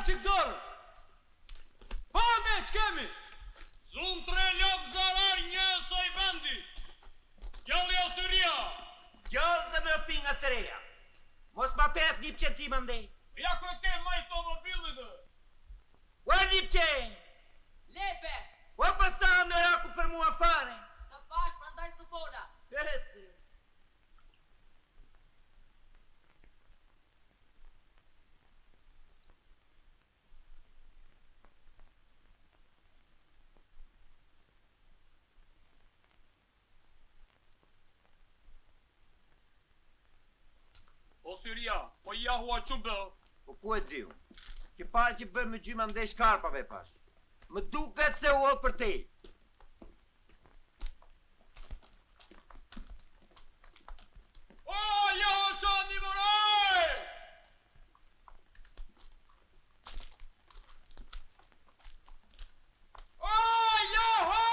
Qik dorën! Po ne, që kemi? Zunë 3 lopë zarar një soj vendi. Gjalli o Syria. Gjallë dhe me pinga të reja. Mos ma pet një pëqen ti më ndej. Ja ku e ke majtë automobilit dhe. Ua një pëqen! Lepe! Ua pas ta në raku për mua fare. Të pash për ndaj së të fola. Vete. O Syria, po ja hua që bë. Po ku e diu? Ki parë që bërë me gjyma ndej shkarpave pash. Më duket se u hodh për te. O, ja ho qani mëraj! O, ja ho!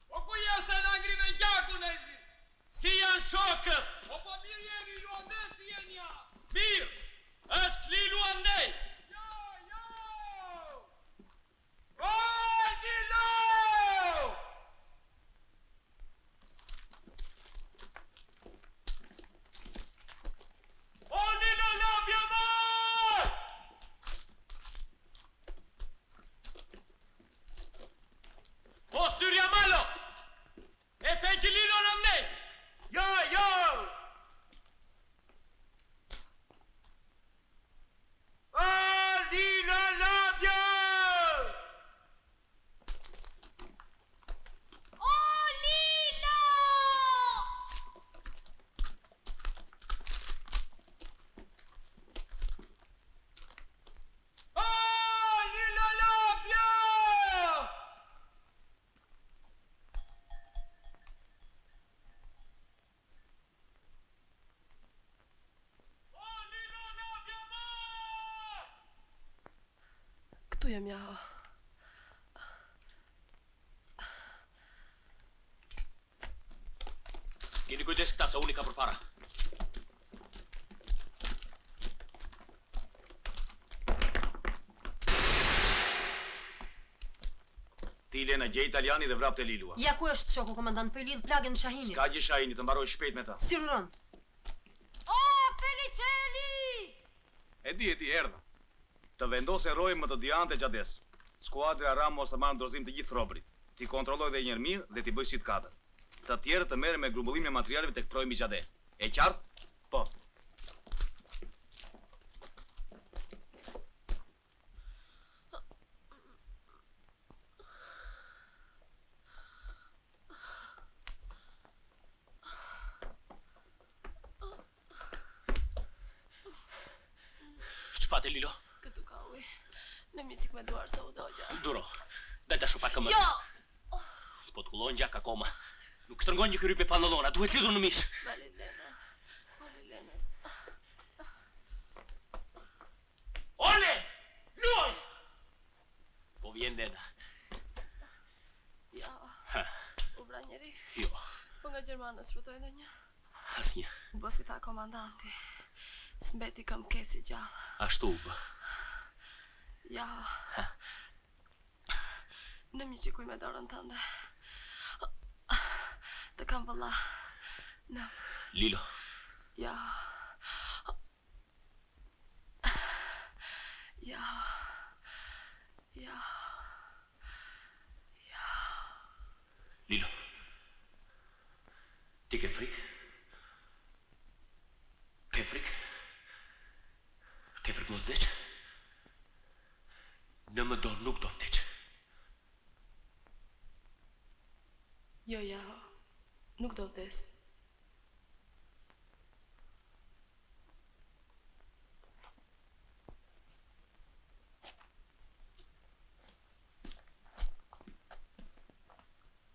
O, ku jesë e në ngrive gjaku në zi? Si janë shokët? O, po mirë jeni, ju andë si jeni ja! Mirë! Është Lilu andej! Jo! O, Nilo! O, Nilo, labja moj! O, Syria malo! E pe që Lilo në ndej! Jo, jo! O, Nilo labja! O, Lilo! O, Nilo labja! Këtu jem jaho. Keni kujdes këta se unë i ka përpara. Ti le në gjej italiani dhe vrap të Lilua. Ja ku është shoku komandant, për i lidh plagën në Shahinit. Ska gjë Shahini, të mbaroj shpejt me ta. Si ruron? O, Felicelli! E di, erdha. Të vendosen rojë më të diante gjades. Skuadra Ramos të marrë në dorëzim të gjithë throbrit. Ti kontrolloj dhe njërë mirë dhe ti bëj si të katër. Të tjerë të merren me grumbullimin e materialeve tek projimi gjade. E qartë? Po. Ç'fate Lilo? Këtu ka uj. Në micik me duar sa u dogja. Duro. Daj ta shupa këmbë. Jo! Po të kullon gjak akoma. Nuk shtrëngon gjë ky ryp me pantallona, duhet lidhur në mish. Valilena. Valilenas. Ole! Luaj! Po vjen Lena. Ja. Ha. U vra njeri. Jo, Po nga Gjermanët shpëtoj në një. asnjë. Po si tha komandanti. S'mbeti këm kesi gjallë. Ashtu u bë. Ja. Ha. Në mi qikuj me dorën tënde. Të kam vëlla. Në. Lilo, Ja. Ja. Ja. Ja. Lilo. Ti ke frikë? Ke frikë? Ke frikë mos vdeq? Në më do nuk do vdeq. Jo, Jaho, nuk do vdes.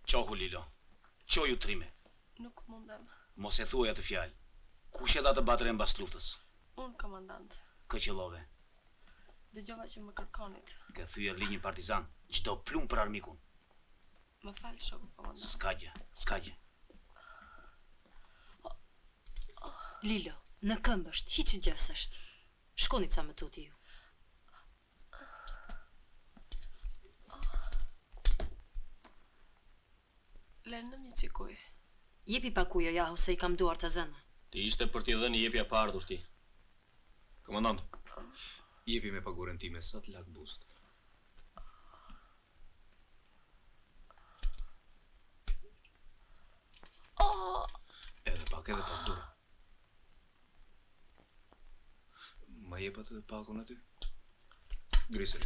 Qohu Lilo, qoju trime. Nuk mundem. Mos e thuaj atë fjalë. Kush e dha të batëren mbas luftës? Unë, komandant. Këqëllove. Dëgjova që më kërkonit. Ke thyer linjë partizan, çdo plumb për armikun. Më fal, shoku komandant. S'ka gjë. Lilo, në këmbë është, hiç gjë s'është. Shkoni ca më tuti ju. Lënë në një qikuj. Jepi pakujo, Jaho, se i kam duar të zëna. Ti ishte për t'i dhënë jepja pa ardhur ti. Komandant, jepi me paguren time sa të lak buzët. Edhe pak dura. Ma jep atë pakun aty? Grisë.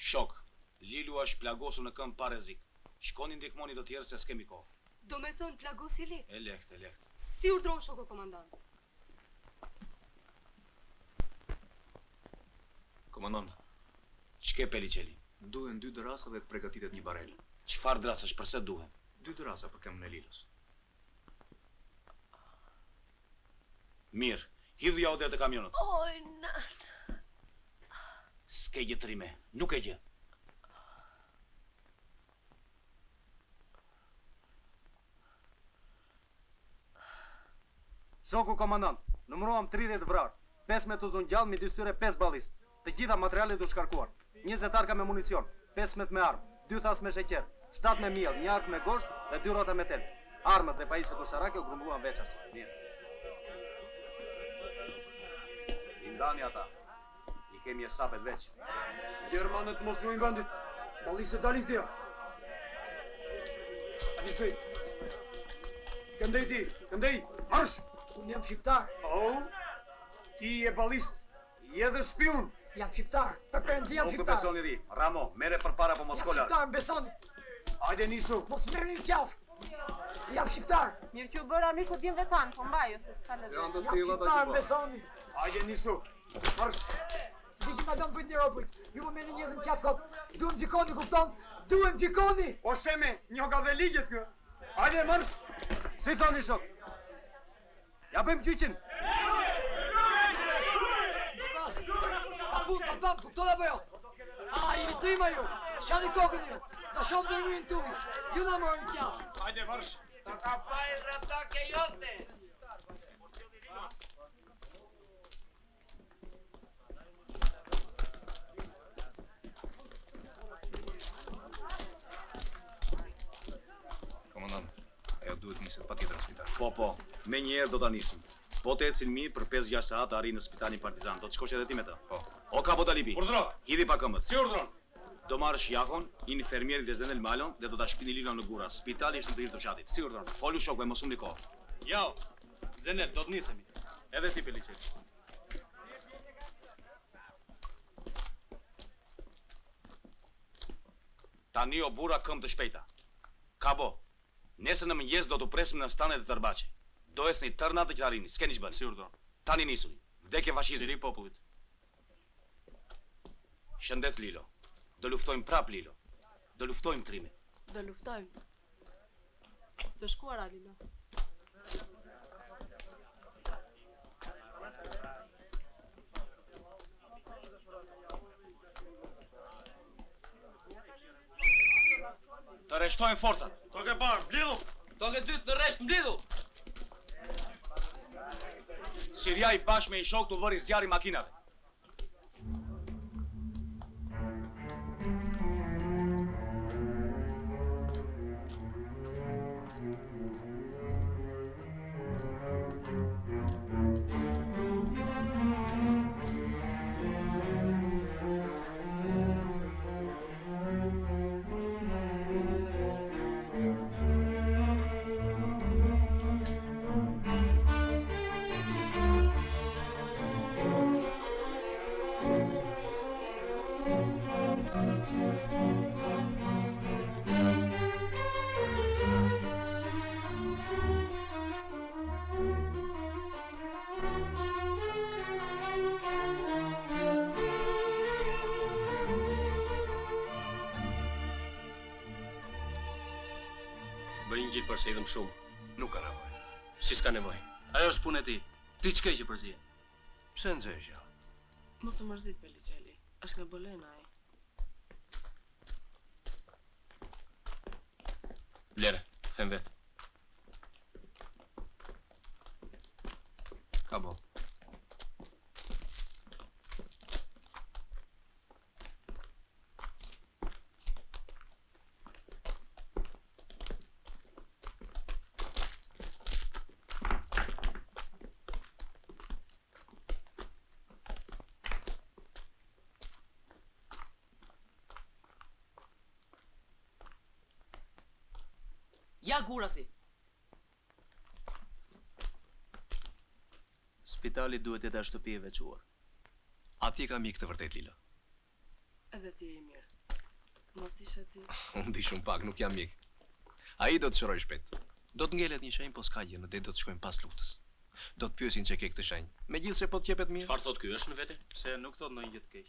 Shok, Lilu është plagosur në këmbë pa rrezik. Shkoni ndihmoni të tjerë se s'kemi kohë. Do me thonë plagos i lehtë. E lehtë. Si urdhron shoku komandant? Komandant, Ç'ke Peliçeli? duhen 2 drasa dhe të përgatitet një barel. Çfarë drasash, përse duhen? 2 drasa për këmbën e Lilës. Mirë, hidhu ja odër të kamionët. Oj, nan. S'ke gjë trime, nuk e gjë. Shoku komandant, numëruam 30 vrarë, 15 uzun gjallë, midis tyre 5 ballistë. Të gjitha materialet u shkarkuar. 20 arka me municion, 15 me armë, 2 thas me sheqer, 7 me miell, 1 ark me gosht dhe 2 rrota me tel. Armët dhe pajisjet ushtarake u grumbulluan veças. Mirë. I ndani ata. I kemi e sapet veç. Gjermanët mos ruajnë vendit. Ballistët dalin këtija. Ani shpejt. Këndej, marsh! Unë jam shqiptar. Ti je ballist, je dhe spion. Jam shqiptar, për perëndi jam shqiptar. Nuk të besoni ri. Ramo, mere përpara po mos kolar. Jam shqiptar, më besoni. Hajde nisu. Mos merrni në qafë. Jam shqiptar. Mirë që u bëra miku dimve tanë, po mbaju se s'ka lezet. Jam shqiptar, më besoni. Hajde nisu. Marsh! Diki ma lënë vëjtë një robujt, ju më meni njëzëm qafë kokë, duhem gjikoni, kupton, duhem gjikoni! O sheme, një ka dhe ligjet kë, hajde marsh! Si thoni shok? Ja bëjmë gjyqin! Apun, babam, kupton apo jo? A, i trima ju, shani kokën ju, në shumë dërmërin tuj, ju në mërën qafë! Hajde marsh! Ta ka fajrë rëtake jote! Duhet niset patjetër në spital. Po, me njerë do ta nisim. Po të ecin mirë për 5-6 saat arri në spitalin partizan. Do të shkosh edhe ti me të? Po. O kapo Talibi. Urdhro. Hidhi pa këmbët. Si urdhron? Do marrësh Jakon, infermierin dhe Zenel Malon dhe do ta shpini Lilon në gura. Spitali është në të hir të fshatit. Si urdhron? Folu shokve, mos humni kohë. Jao, Zenel, do të nisemi. Edhe ti Peliçeli. Tani o burra këmbë të shpejta. Kabo. Nesër në mëngjes do t'u presim në stanet e Tërbaqe. Do esni tërna të qitarini, s'keni që bënë. Si urdhron? Tani nisuni. Vdekje fashizmi. Ziri popullit. Shëndet Lilo. Do luftojmë prap Lilo. Do luftojmë trime. Do luftojmë. Të shkuara, Lilo. Të rreshtojmë forcat. Toke parë, mblidhu! Toke dytë në rresht mblidhu! Siria i bashkë me i shok të vëri zjarri makinave. përgjigj për se idhëm shumë. Nuk ka nevojë. Si s'ka nevojë. Ajo është punë e ti. Ti ç'ke që përzihe? Pse nxesh ja? Mos u mërzit Peliceli. Është nga Bolena ai. Lere, them vet. Ka bo. Ja gurasi. Spitali duhet jetë shtëpi e veçuar. Atje ka mik të vërtet, Lila. Edhe ti je i mirë. Mos t'ishe ti. Unë di shumë pak, nuk jam mik. Ai do të shëroj shpejt. Do të ngelet një shenjë, po s'ka gjë, në det do të shkojmë pas luftës. Do të pyesin çe ke këtë shenjë. Megjithse po të jepet mirë. Çfarë thot ky, është në vete? Pse nuk thot ndonjë gjë të keq.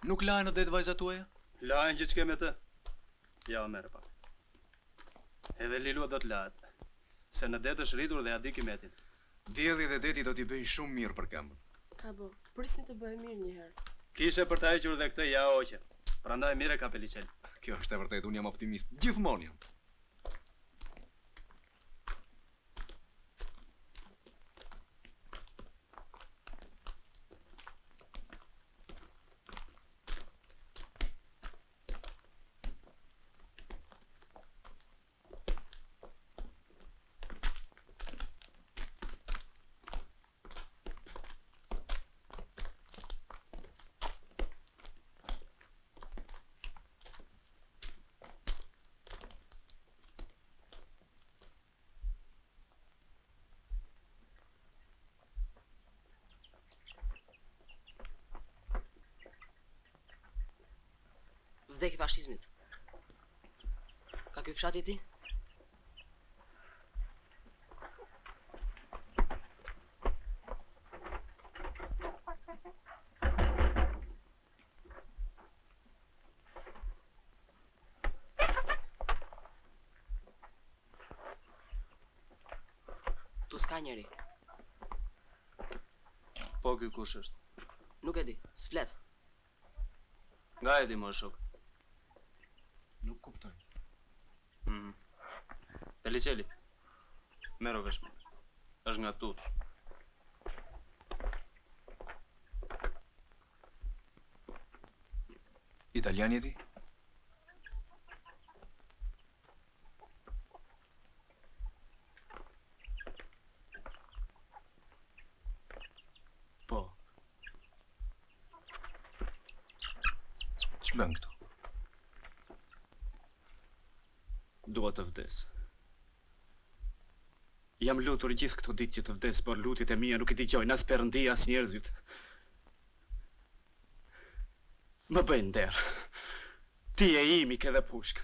Nuk lahen në det vajzat tuaja? Lahen që ç'ke me të? Ja, merre pak. Edhe Lilua do të lahet. Se në det është rritur dhe ja di kimetin. Dielli dhe deti do t'i bëjnë shumë mirë për këmbën. Ka bo, prisni të bëhe mirë një herë. Kishe për ta hequr dhe këtë ja oqe. Prandaj mire ka Peliceli. Kjo është e vërtet, unë jam optimist. Gjithmonë jam. Vdekje fashizmit. Ka ky fshati ti? Tu s'ka njeri. Po ky kush është? Nuk e di, s'flet. Nga e di më shok. Nuk kuptoj. Peliceli. Merro vesh. Është nga tut. Italian je ti? Po. Ç'bën këtu? Dua të vdes. Jam lutur gjithë këto ditë që të vdes, por lutjet e mia nuk i dëgjojnë as Perëndia as njerëzit. Më bëjnë nder. Ti e imi ke dhe pushk.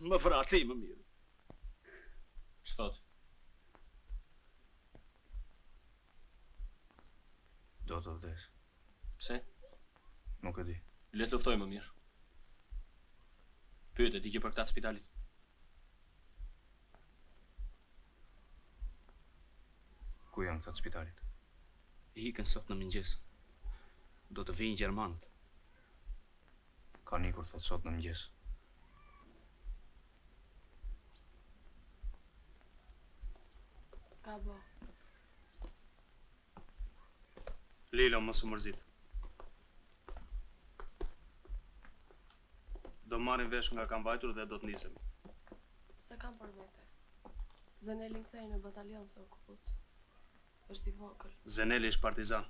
Më vrati më mirë. Ç'thot? Do të vdes. Pse? Nuk e di. Le të luftoj më mirë. Pyete di gjë për këtë spitalit. Ku janë këta të spitalit? Ikën sot në mëngjes. Do të vinë gjermanët. Ka nikur thot sot në mëngjes. Ka bo. Lilo, mos u mërzit. Do marrim vesh nga kam vajtur dhe do të nisemi. Se kam për vete. Zeneli kthej në batalion se okuput. Është i vogël. Zeneli është partizan.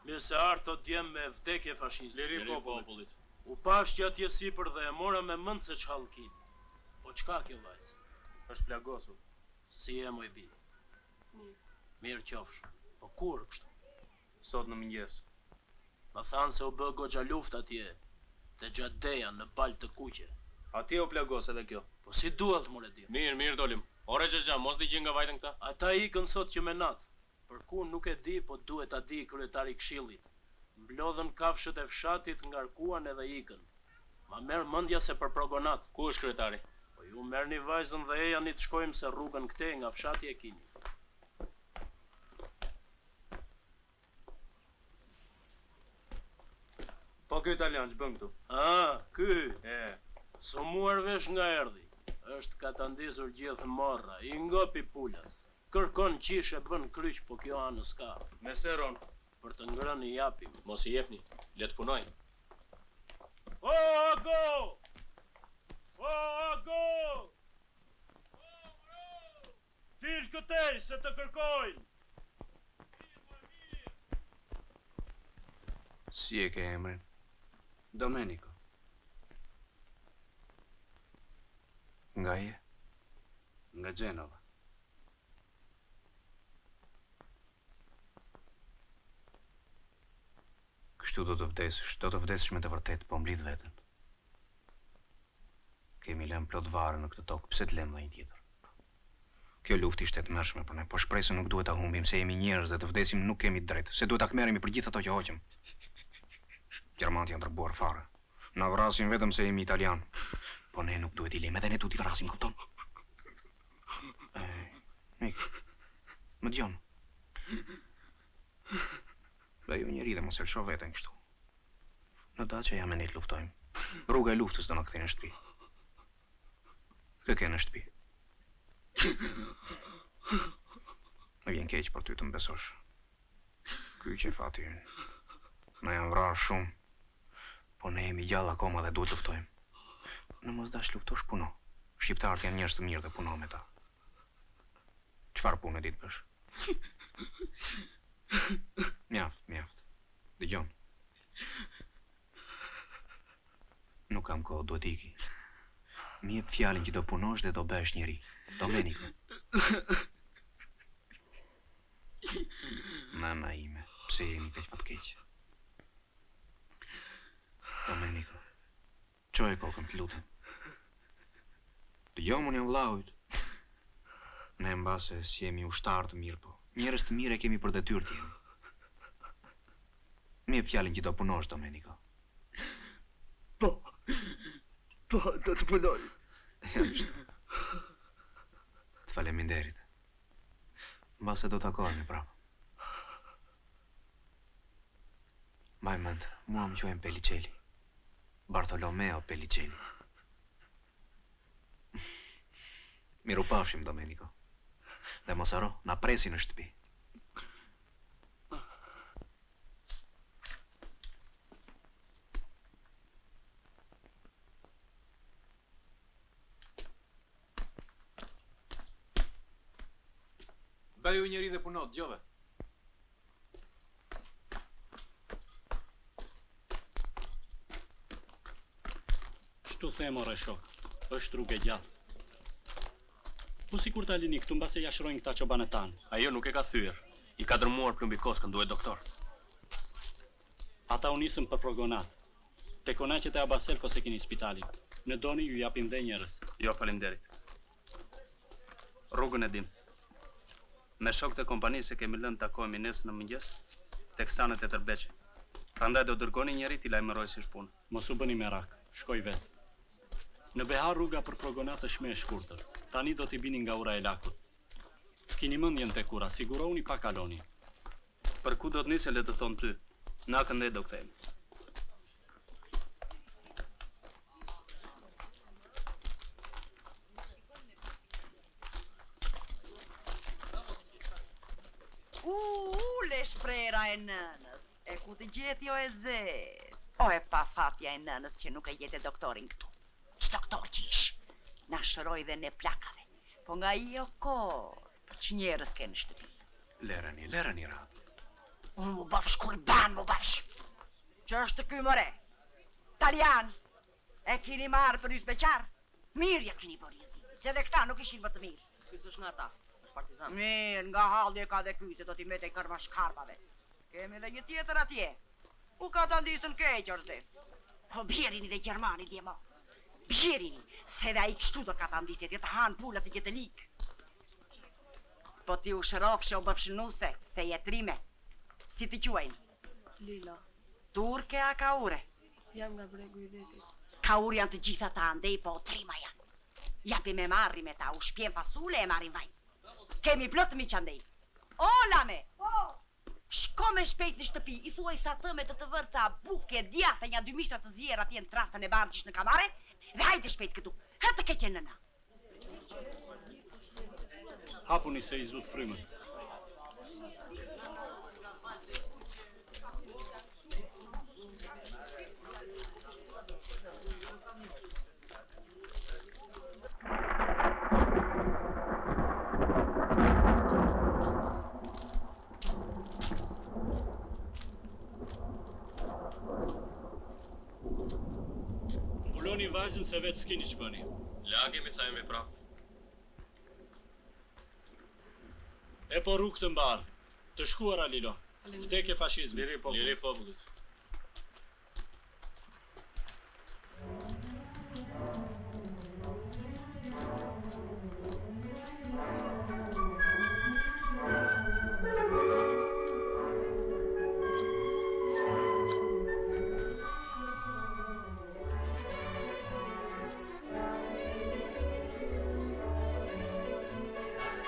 Mirë se ardh thot djem me vdekje fashiste. Liri popullit. U pash që atje sipër dhe e mora me mend se çhallkin. Po çka kjo vajzë? Është plagosur. Si e moj bi? Mirë. Mirë qofsh. Po kur kështu? Sot në mëngjes. Më thanë se u bë goxha luftë atje. Te Gjadeja në palë të kuqe. Atje u plagos edhe kjo. Po si duhet more di? Mirë, dolim. Ore xhaxha, mos di gjë nga vajtën këta. Ata ikën sot që me natë. Për ku nuk e di, po duhet ta di kryetari i këshillit. Mblodhën kafshët e fshatit, ngarkuan edhe ikën. Ma merë mendja se për progonat. Ku është kryetari? Po ju merrni vajzën dhe ejani të shkojmë se rrugën këtej nga fshati e kini. Po ky italian ç'bën këtu? Ky. S'u muar vesh nga erdhi. Është ka ta ndezur gjithë morra, i ngopi pulat. Kërkon qishe bën kryq, po kjo anë s'ka. Me seron. Për të ngrënë i japim. Mos i jepni, le të punojnë. O, ago! O, ago! Dil këtej se të kërkojnë! Si e ke emrin? Domenico. Nga je? Nga Gjenova. Kështu do të vdesësh me të vërtet, po mblidh veten. Kemi lënë plot varë në këtë tokë, pse të lëmë dhe një tjetër? Kjo luftë ishte e tmerrshme për ne, po shpresoj se nuk duhet ta humbim, se jemi njerëz dhe të vdesim nuk kemi drejt, se duhet ta kmerremi për gjithë ato që hoqëm. Gjermanët janë dërbuar fare. Na vrasin vetëm se jemi italian. Po ne nuk duhet i lejmë, edhe ne duhet i vrasim, kupton? Mik, më dëgjon. Dhe ju njeri dhe mos e lësho veten kështu. Në datë që jam e ne të luftojmë. Rruga e luftës do na kthejë në shtëpi. Kë ke në shtëpi? Më vjen keq për ty të më besosh. Ky që fati ynë. Na janë vrarë shumë, po ne jemi gjallë akoma dhe duhet luftojmë. Në mos dash luftosh puno. Shqiptarët janë njerëz të mirë dhe puno me ta. Çfarë punë di të bësh? Mjaft. Dëgjon. Nuk kam kohë, duhet iki. Mi jep fjalën që do punosh dhe do bëhesh njeri. Domenico. Nana ime, pse jemi kaq fatkeq? Domenico. Çoj kokën të lutem. Dëgjoj unë jam vllaujt. Ne mbase si jemi ushtarë të mirë, po njerëz të mirë e kemi për detyrë të jemi. Mi jep fjalën që do punosh, Domenico. Po, do të punoj. Jashtë. Të faleminderit. Mbase do takohemi prapë. Mbaj mend, mua më quajnë Pellicelli. Bartolomeo Pellicelli. Miru pafshim, Domenico. Dhe mos haro, na presi në shtëpi. Bëju njeri dhe punot, djove. Shtu them o shok, është rrugë e gjatë. Po si kur ta lini këtu mbase ja shrojnë këta çobanët tanë. Ajo nuk e ka thyer. I ka dërmuar plumbi koskën, duhet doktor. Ata u nisën për progonat. Te konaqet e Abaselfos e keni spitalin. Në doni ju japim dhe njerëz. Jo, faleminderit. Rrugën e dim. Me shokët e kompanisë kemi lënë takohemi nesër në mëngjes tek stanët e Tërbeqe. Prandaj do dërgoni njëri t'i lajmëroj si shpunë. Mos u bëni merak, shkoj vetë. Në Behar rruga për progonat është më e shkurtër. Tani do t'i bini nga ura e lakut. Kini mendjen tek ura, sigurohuni pa kaloni. Për ku do të nisë le të thon ty. Na këndej do kthehemi. Le shprera e nënës, e ku të gjeti o e zes. O e pa fatja e nënës që nuk e jete doktorin këtu. Që doktor që ish, na shëroj dhe ne plakave. Po nga i o korë, që njerës ke në shtëpi. Lerani ra. Unë mu bafsh kur ban mu bafsh. Që është ky mëre? Talian, e kini marë për ysbeqar? Mirë ja kini bërë jezimit, që dhe këta nuk ishin më të mirë. Kysë është nga ta. Partizan. Mirë, nga halli e ka dhe ky, se do t'i mete i kërma shkarpave. Kemi dhe një tjetër atje. U ka të ndisën keqër, zes. Po bjerini dhe Gjermani, djemo. Bjerini, se dhe a i kështu do ka të ndisët, jetë hanë pullat i jetë likë. Po ti u shërofshe u bëfshënuse, se jetrime. Si ti quajnë? Lila. Turke a kaure? Jam nga bregu i vetit. Kaur janë të gjitha ta andej, po trima janë. Japi me marri me ta, u shpjen fasule e marrin vaj. Kemi plot mi që andej. O, lame! Shko me shpejt në shtëpi, i thuaj sa thëme të vërca, buke, djathe, një 2 mishtra të zjera tjenë trastën e bardish në kamare, dhe hajde shpejt këtu, hëtë keqen nëna. Hapuni se i zut frymën. Mbuloni vajzën se vetë s'kini që bëni. Lagemi, thajme pra. E po rrugë të mbarë, të shkuara Lilo, vdekje fashizmi. Liri popullit.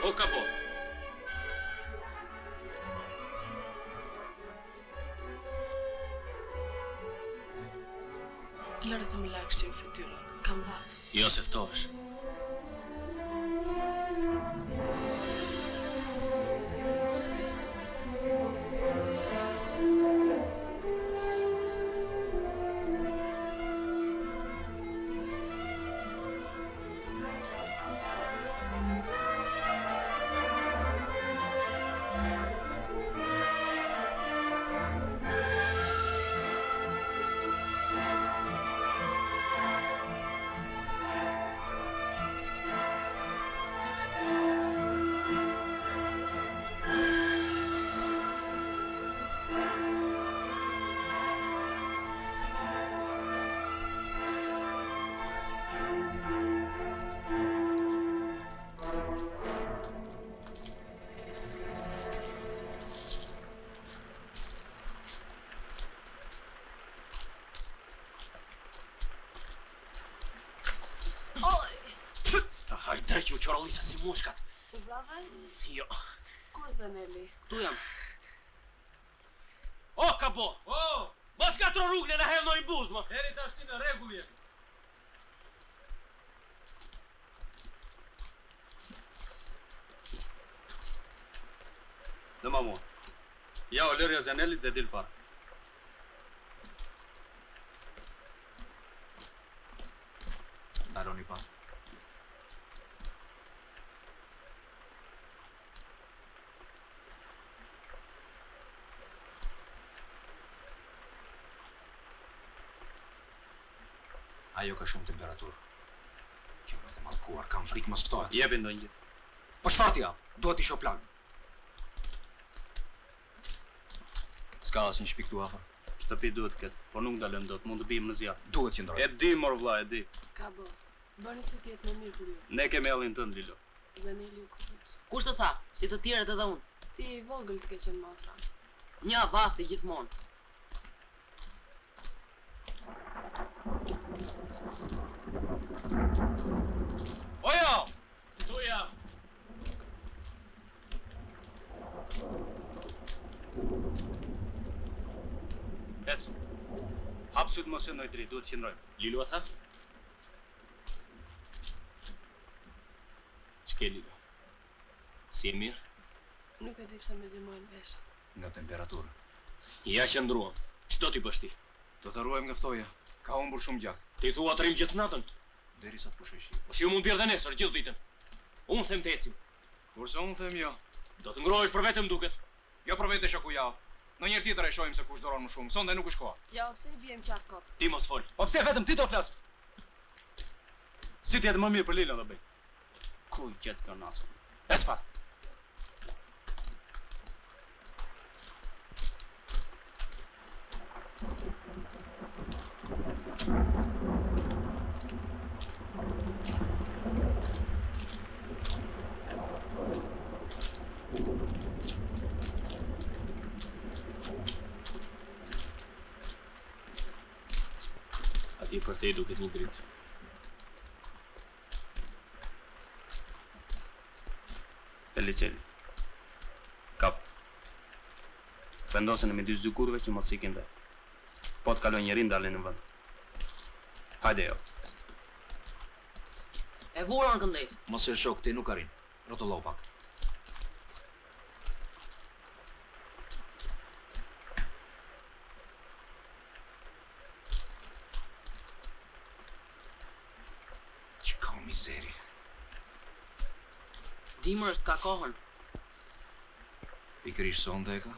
O kapo! Lërë të më lakë që ju fytyrën, kam vakë. Jo se ftohesh. Hajde që u qorolisa si mushkat. U vrave? Jo. Kur Zaneli? Tu jam. O, kapo! O! Mos katro rrugën e na hellë i buz, mo! Deri tash ti në rregull je. Në mamu. Ja o lërja Zanelit dhe dil para. Ndaloni pa. Ajo ka shumë temperaturë. Kjo më të mallkuar, kam frikë mos ftohet. Jepi ndonjë. Po çfarë ti jap? Duhet i shoh plan. Ska asnjë shtëpi këtu afër. Shtëpi duhet këtë, po nuk dalëm dot, mund të bijmë në zjarr. Duhet që ndroj. E di mor vlla, e di. Ka bë. Bëni se t'jetë më mirë për ju. Ne kemi ellin tënd, Lilo. Zaneli u kuput. Kush të tha? Si të tjerët edhe unë. Ti i vogël të ke qenë motra. Një vasti gjithmonë. Ojo! Tu jam. Es. Hap syt mos e ndoj drejt, duhet të qëndrojmë. Lilo a tha? Ç'ke Lilo? Si e mirë? Nuk e di pse më gjymojnë veshët. Nga temperatura. Ja qëndruam. Ç'do t'i bësh ti? Do të ruajmë nga ftoja. Ka humbur shumë gjak. Ti thua të rrim gjithë natën? Derisa të pushoj shi. Po shi mund bjerë dhe nesër gjithë ditën. Unë them të ecim. Kurse unë them jo. Do të ngrohesh për vetëm duket. Jo për vete shoku ja. Në njërë tjetër e shohim se kush doron më shumë. Sonde nuk është koha. Ja, pse i bjem qaf kot? Ti mos fol. Po pse vetëm ti do flas? Si ti jetë më mirë për Lilën do bëj? Ku jetë ka nasën? Esfa. Ti për te i duket një dritë. Pelliceli. Kap. Vendosen në midis dy kurve që mos ikin ve. Po të kaloj njërin dalin në vend. Hajde jo. E vura në këndej. Mos e shok, ti nuk arrin. Rotullo pak. Qka mizeri. Dimër është ka kohën. Pikërish sonde e ka?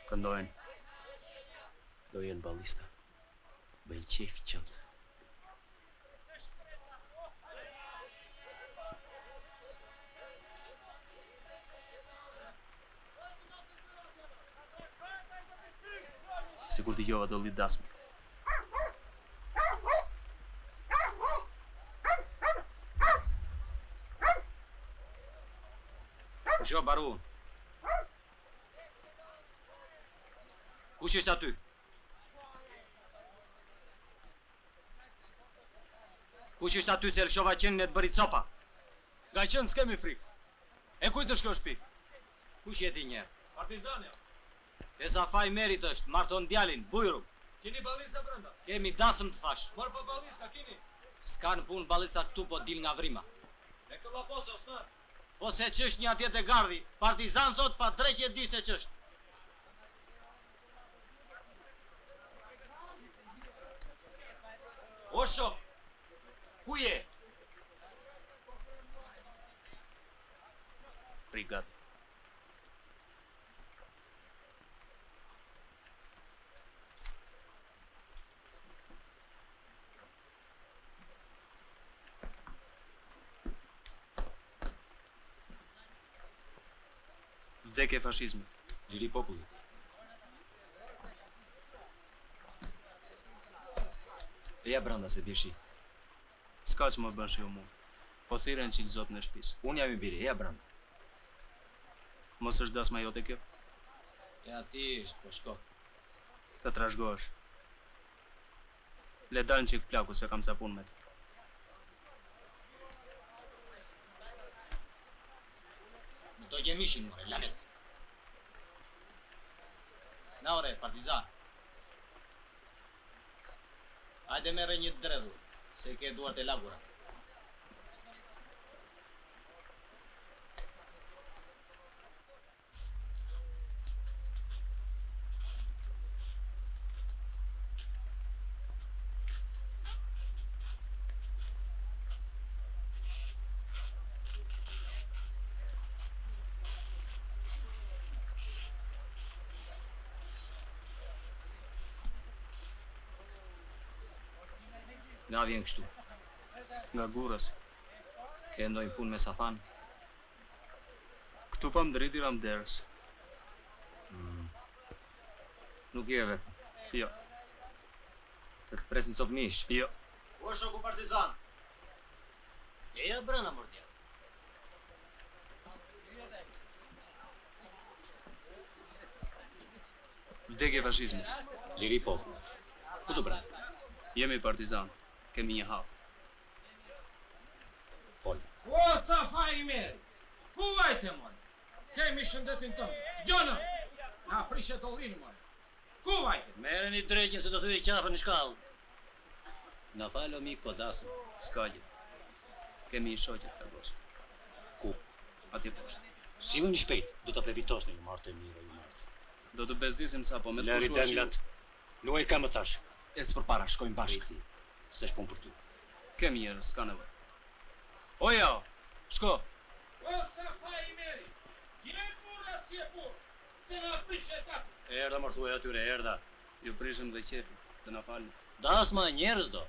Këndojnë. Do jenë balista. Bëj qef qëndë. Sikur t'i gjova do llit dasmi. Gjo Barun. Kush është aty? Kush është aty se lëshova qenë në të bëri copa? Nga qenë s'kemi frikë. E kujtë është kjo shpi? Kush jeti njerë? Partizania. E Zafaj Merit është, marton djalin, bujru. Kini balisa brenda? Kemi dasëm të thash. Mor pa balisa, kini? S'ka në punë balisa këtu, po dil nga vrima. E këlla posë, Osman. Po se qësht një atjet e gardi, partizan thot pa dreqje di se qësht. O shok, ku je? Brigade. Vdekje fashizmit. Liri popullit. Eja branda se bjeshi. S'ka që më bën shi u mu. Po thiren që i zot në shpis. Unë jam i biri, eja branda. Mos është dasma jote kjo? Ja ti ishtë, po shko. Të trashgohesh. Le dalën qik plaku se kam sapun me të. Në to gjemishin, more, lanet. Na ore, partizan. Hajde mere një të dredhu, se ke duart e lagura. Nga vjen kështu? Nga Gurës. Ke ndojnë punë me Safan? Këtu pa më driti ram derës. Nuk je vetë? Jo. Të të presin copnish? Jo. O shoku partizan! Eja brëna mërtja. Vdekje fashizmit. Liri popullit. Ku të brëna? Jemi partizan. Kemi një hap. Fol. O, Zafaj Meri! Ku vajte, moj? Kemi shëndetin tëmë. Gjonë! Na prishe dollinë, moj. Ku vajte? Mere një drejtjën se do të i qafën në shkallë. Na falo mik po dasëm. S'ka gjë. Kemi një shoqet plagos. Ku? Atje poshtë. Sillni shpejt, do të plevitosh në ju martë e mirë, ju martë. Do të bezdisim sa po me të Lëri denglat. Nuk e kam më thash. Ecë për para, shkojmë bashkë. Se shpun për ty. Kemi njerës, s'ka nevojë. Oja, shko. O, Zafaj Meri! Je pura si e pur! Se na prishe tasë! Erda mërthuaj atyre, erda. Ju prishëm dhe qefi, të na falni. Dasma njerëz do.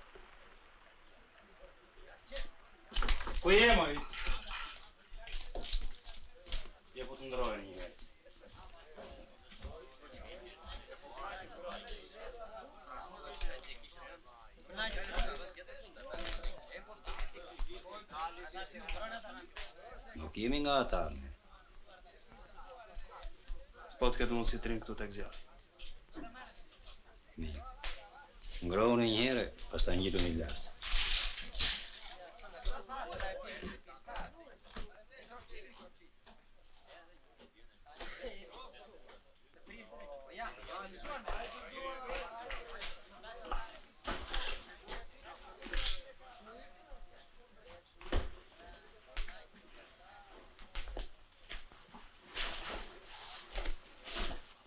Ku je, moj? Je po të ndrojë një herë. Nuk jemi nga ata, ne. Po të këtë mundësi të rinë këtu tek zjarri. Mirë. Ngrohuni një herë, pastaj ngjituni lart.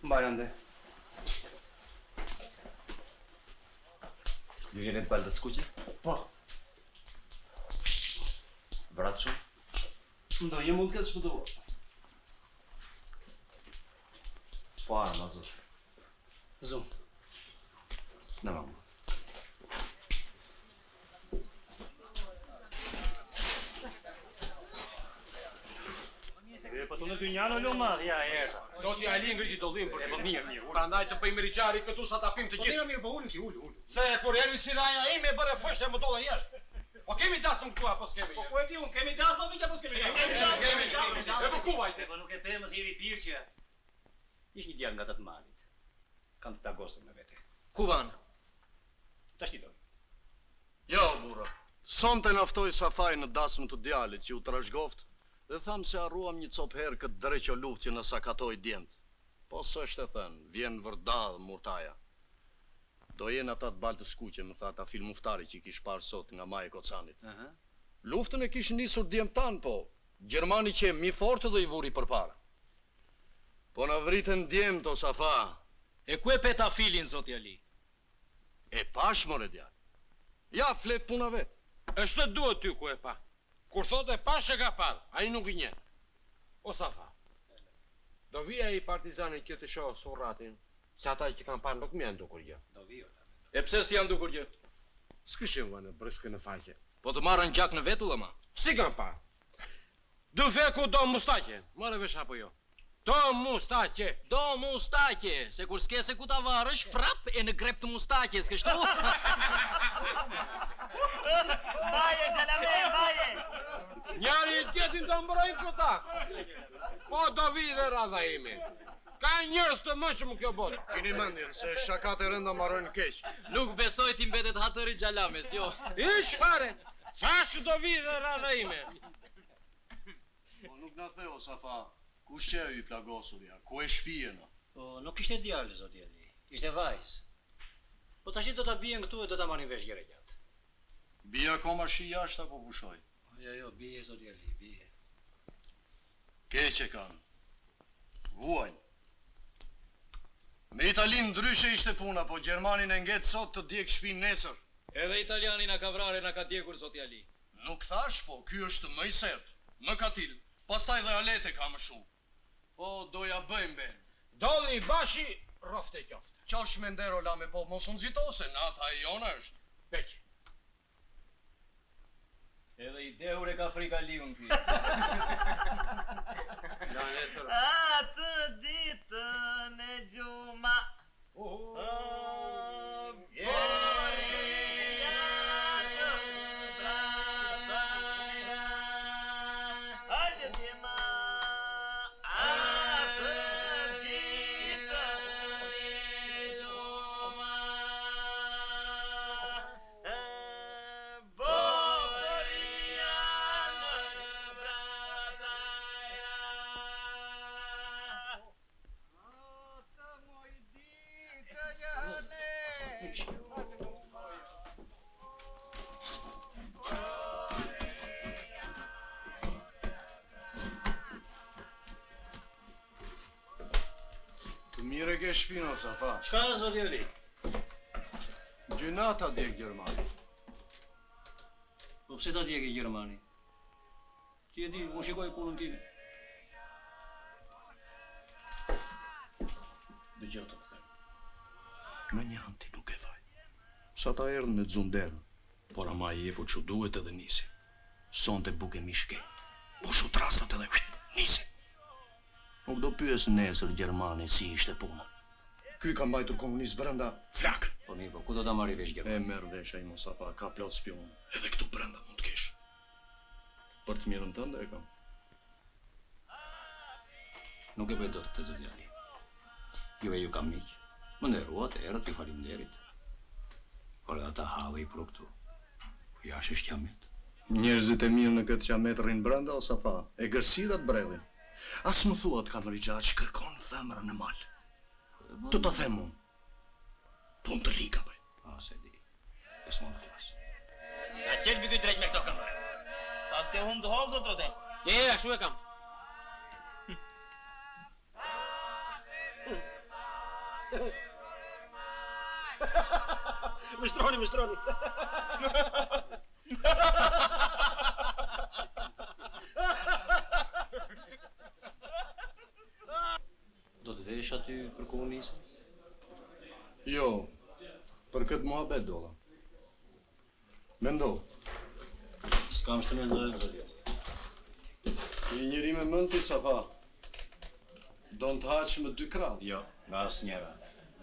Mbaj ande. Ju jeni të balë të skuqe? Po. Vratë shumë? Ndonjë mund të ketë shpëtuar. Po arë, ma zot. Zum. Në mamë. Po të në ty njano loma, ja erë. Zoti Ali ngriti dollim për Po mirë. Prandaj të bëjmë riçari këtu sa ta pim të gjithë. Po mirë, po ulni, ul. Se kur erdhi siraja ime bëre fështë më dolla jashtë. Po kemi dasëm këtu apo s'kemi? Po e di unë, kemi dasë, po miq apo s'kemi dasë? Se po ku vajte? Po nuk e pemë se jemi birqe. Ish një djalë nga të malit. Kam të plagosur me vete. Ku van? Tash një do. Jo, burra. Sonte naftoj Safaj në dasmë të djalit që u trashgoft dhe thamë se arruam një cop herë këtë dreqo luft që në sakatoj djemët. Po s'është e thënë, vjen vërdadë murtaja. Do jenë ata të balë të skuqe, më tha ata filmuftari që i kish parë sot nga Maje Kocanit. Luftën e kish nisur djemë tanë, po. Gjermani që mi fortë dhe i vuri për para. Po në vritën djemë të Safa. E ku e peta filin, zoti Ali? E pash, more djalë. Ja, flet puna vetë. Është të duhet ty ku e pa. Kur thot e pash e ka parë, a i nuk i nje. O Safa, do vija i partizani që të shohë surratin, se ata që kanë parë nuk më janë dukur gjë. Do vija. E pse s'ti janë dukur gjë? S'kishim vënë brëskë në faqe. Po të marrën gjak në vetulla ma? Si kanë parë? Du feku do mustaqe, mërë vesh apo jo. Do mustaqe. Do mustaqe, se kur s'ke se ku ta varësh, frap e në grep të mustaqe, s'kështu? Baje, Gjalame, baje! Njari i tjetin do mbrojnë këta. Po do vi dhe radha ime. Ka njërës të mëshëm kjo botë. Kini mendjen se shakat e rënda marrojnë keq. Nuk besoj ti mbetet hatëri Gjalames, jo. Ish fare, thashë do vi dhe radha ime. Po nuk na theo, Safa, kush që e i plagosurja, ku e shpijena? Po nuk ishte djalë, zoti Ali, ishte vajzë. Po tash do ta bien këtu e do ta marrin vesh gjëre gjatë. Bie akoma shi jashtë apo pushoj? Jo, bie zoti Ali, bie. Keq e kanë. Vuajnë. Me Italin ndryshe ishte puna, po Gjermanin e nget sot të djeg shpinë nesër. Edhe italiani na ka vrarë, na ka djegur zoti Ali. Nuk thash, po ky është më i sertë, më katil, pastaj dhe alete ka më shumë. Po doja bëjmë ben. Dolli bashi, rofte qofte. Qosh me ndero lame, po mos unë zitose, nata e jona është. Peqe. Edhe i dehur e ka frika liun ti. Atë ditën e gjuma. Të mire ke shpino, Safa. Çka zoti Ali? Dy nata djeg Gjermani. Po pse ta djegi Gjermani? Ti e di, unë shikoj punën time. Dëgjoj të them. Në një anë ti nuk e vaj. Sa ta erdhën në Zunderën, por ama i jepu që duhet edhe nisi. Sonte buke mishke, po shu trastat edhe nisi. Nuk do pyes nesër Gjermani si ishte puna. Ky ka mbajtur komunist brenda flak. Po Po mirë, po ku do ta marrë vesh gjë? E merr vesh ai Mustafa, ka plot spion. Edhe këtu brenda mund të kesh. Për të mirën tënde e kam. Nuk e bëj dot këtë zëdjali. Ju e ju kam miq. Më nderuat, erët, ju faleminderit. Por ata halli për këtu. Jashtë është qamet. Njerëzit e mirë në këtë qamet rrin brenda o Safa, e gërsirat bredhin. As më thuat Kamrigja që kërkon femrën në mal. Të ta them unë. Punë të liga, bëj. Se di. E s'mon të flas. Ja qelbi këtë drejt me këto këmbë. Pas ke hum të hollë, zotrote? Ashtu e kam. Më shtroni. Do të vesh aty për komunizëm? Jo, për këtë muhabet dolla. Mendo. S'kam shtë mendoj, zotja. I njëri me mend ti Safa. Do të haqë me 2 krahë? Jo, nga asnjëra.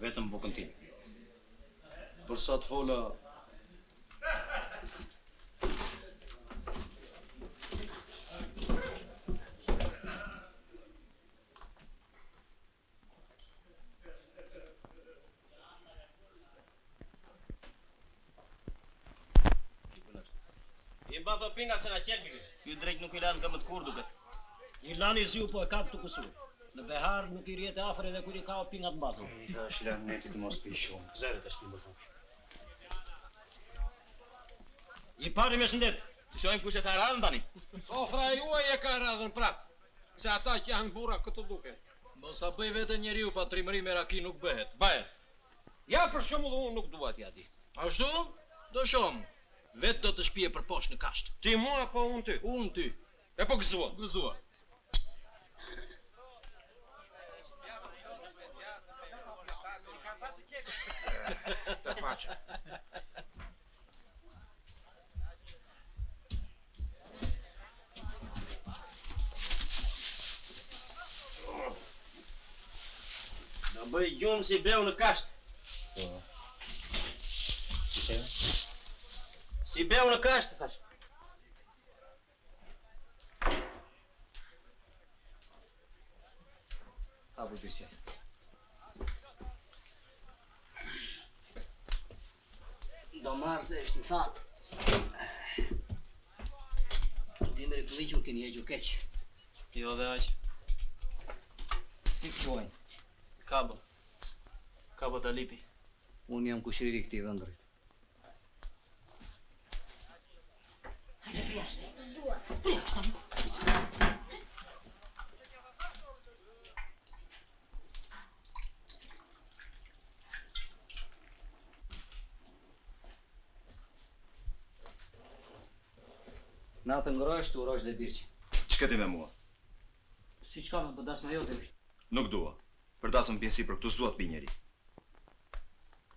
Vetëm bukën tim. Për sa të fola... I mba të pingat që na qelbi këtë. Ky drejt nuk i lanë nga më të kur duket. I lani zju po e ka këtu kësur. Në behar nuk i rjetë afër edhe kur i ka o pingat mbatu. I thash lanë netit mos pi shumë. Zeret është një bërton. I pari me shëndet. Të shojmë kush e ka radhën tani. Sofra juaj e ka radhën prap. Se ata që janë burra këtu duke. Mos ta bëj vetë njeriu pa trimëri me raki nuk bëhet. Bëhet. Ja për shembull unë nuk dua t'ja di. Ashtu? Do shohim. Vetë do të shpije për poshtë në kasht. Ti mua apo unë ty? Unë ty. E po gëzua. Gëzua. Të pacha. Do bëj gjumë si beu në kasht. Si beu në kasht, thash. Hapu pishqe. Do marrë se është i fatë. Dimri fëlliqu keni e gjukeq. Jo dhe aq. Si pëqojnë? Kabo. Kabo Talipi. Unë jam kushriri këti vëndërit. Natë ngrojsh, të urojsh dhe birqi. Ç'ke ti me mua? Si qka me për dasma jote është? Nuk dua. Për dasëm pjesi për këtu s'dua të pi njeri.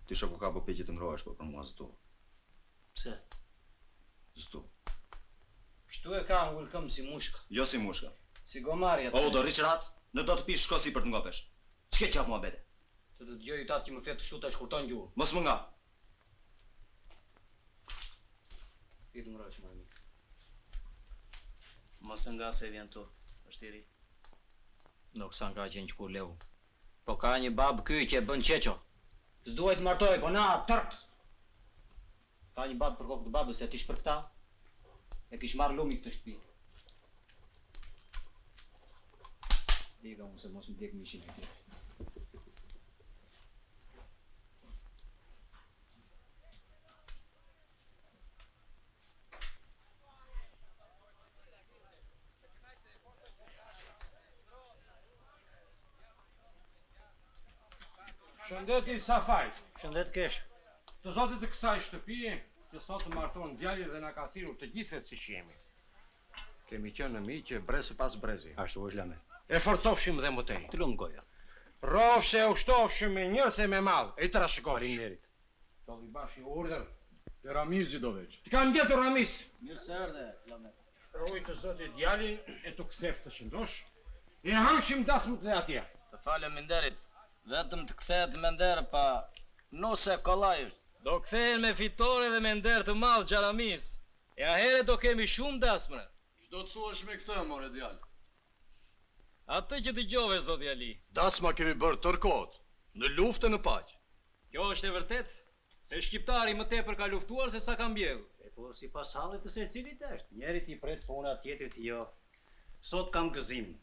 Ti shoku ka po peqe të ngrohesh, po për mua s'du. Pse? S'du. Kështu e ka ngullkëm si mushka. Jo si mushka. Si gomarja. O, do rriqrat, në do të pish shko si për të ngopesh. Ç'ke qap mua bete? Të të djoj tatë që më fletë kështu të shkurton gjuhë. Mos më nga. I të ngrojsh, më emi. Mos nga se vjen tu, është i ri. Nuk sa nga qenë që kur levu. Po ka një babë ky që e bën qeqo. S'duhet martoj, po na, tërt! Ka një babë për kokë të babës, se tish për këta, e kish marrë lumi këtë shtëpi. Liga mu se mos më djek mishin e tjerë. Shëndeti Safaj. Shëndet kesh. Të zotit të kësaj shtëpie, që sot të marton djali dhe na ka thirrur të gjithet si që jemi. Kemi qenë në miqë brezë pas brezi. Ashtu është lame. E forcofshim dhe më tej. Të lumë goja. Rofshe e ushtofshim me njërës e me malë, e i të rashikosh. Faleminderit. Do vi bashi urdhër. Te Ramizi do veç. Të kanë gjetur Ramis. Mirë se erdhe, lame. Ruaj të zotit djalin e të kthef të qëndosh. E hangshim dasmët dhe atje. Të faleminderit. Vetëm të kthehet me nder pa Nose kollaj. Do kthehen me fitore dhe me nder të madh Xharamis. E ahere do kemi shumë dasmëre. Ç'do të thuash me këtë, more djalë? Atë që dëgjove, zoti Ali. Dasma kemi bërë tërkohët, në luftë në paqë. Kjo është e vërtet, se shqiptari më tepër ka luftuar se sa ka mbjellur. E po si pas hallit të secilit është. Njeri ti pret puna, tjetrit jo. Sot kam gëzim.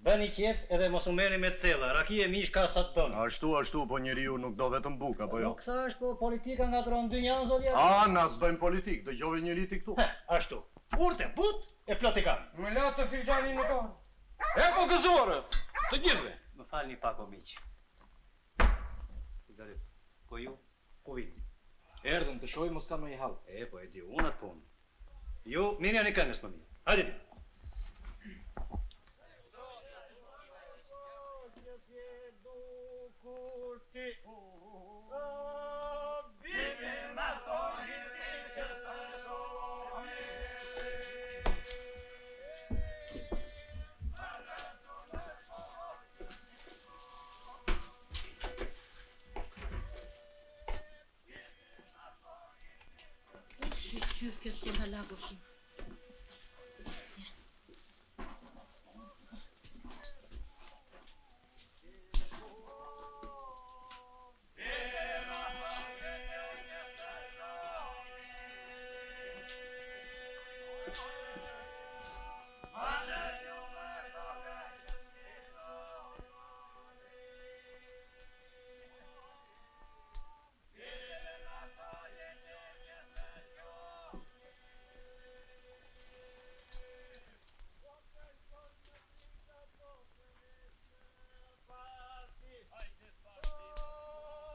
Bëni qef edhe mos u merrni me thella. Rakie mish ka sa të don. Ashtu, po njeriu nuk do vetëm buk apo jo? Nuk thash, po politika ngatron dynjan zotja. A, na s'bëjmë politik, dëgjove njëri ti këtu. Ashtu. Urte, but e plot e kam. Më la të filxhanin në kohë. E po gëzuarë, të gjithve. Më falni pak o miq. Garit, po ju, ku vini? Erdhëm të shohim mos ka më i hall. E, po e di, unë atë punë. Ju, mirë janë i këngës më mirë. Hajde ti. Shqyr kjo si nga lago shumë.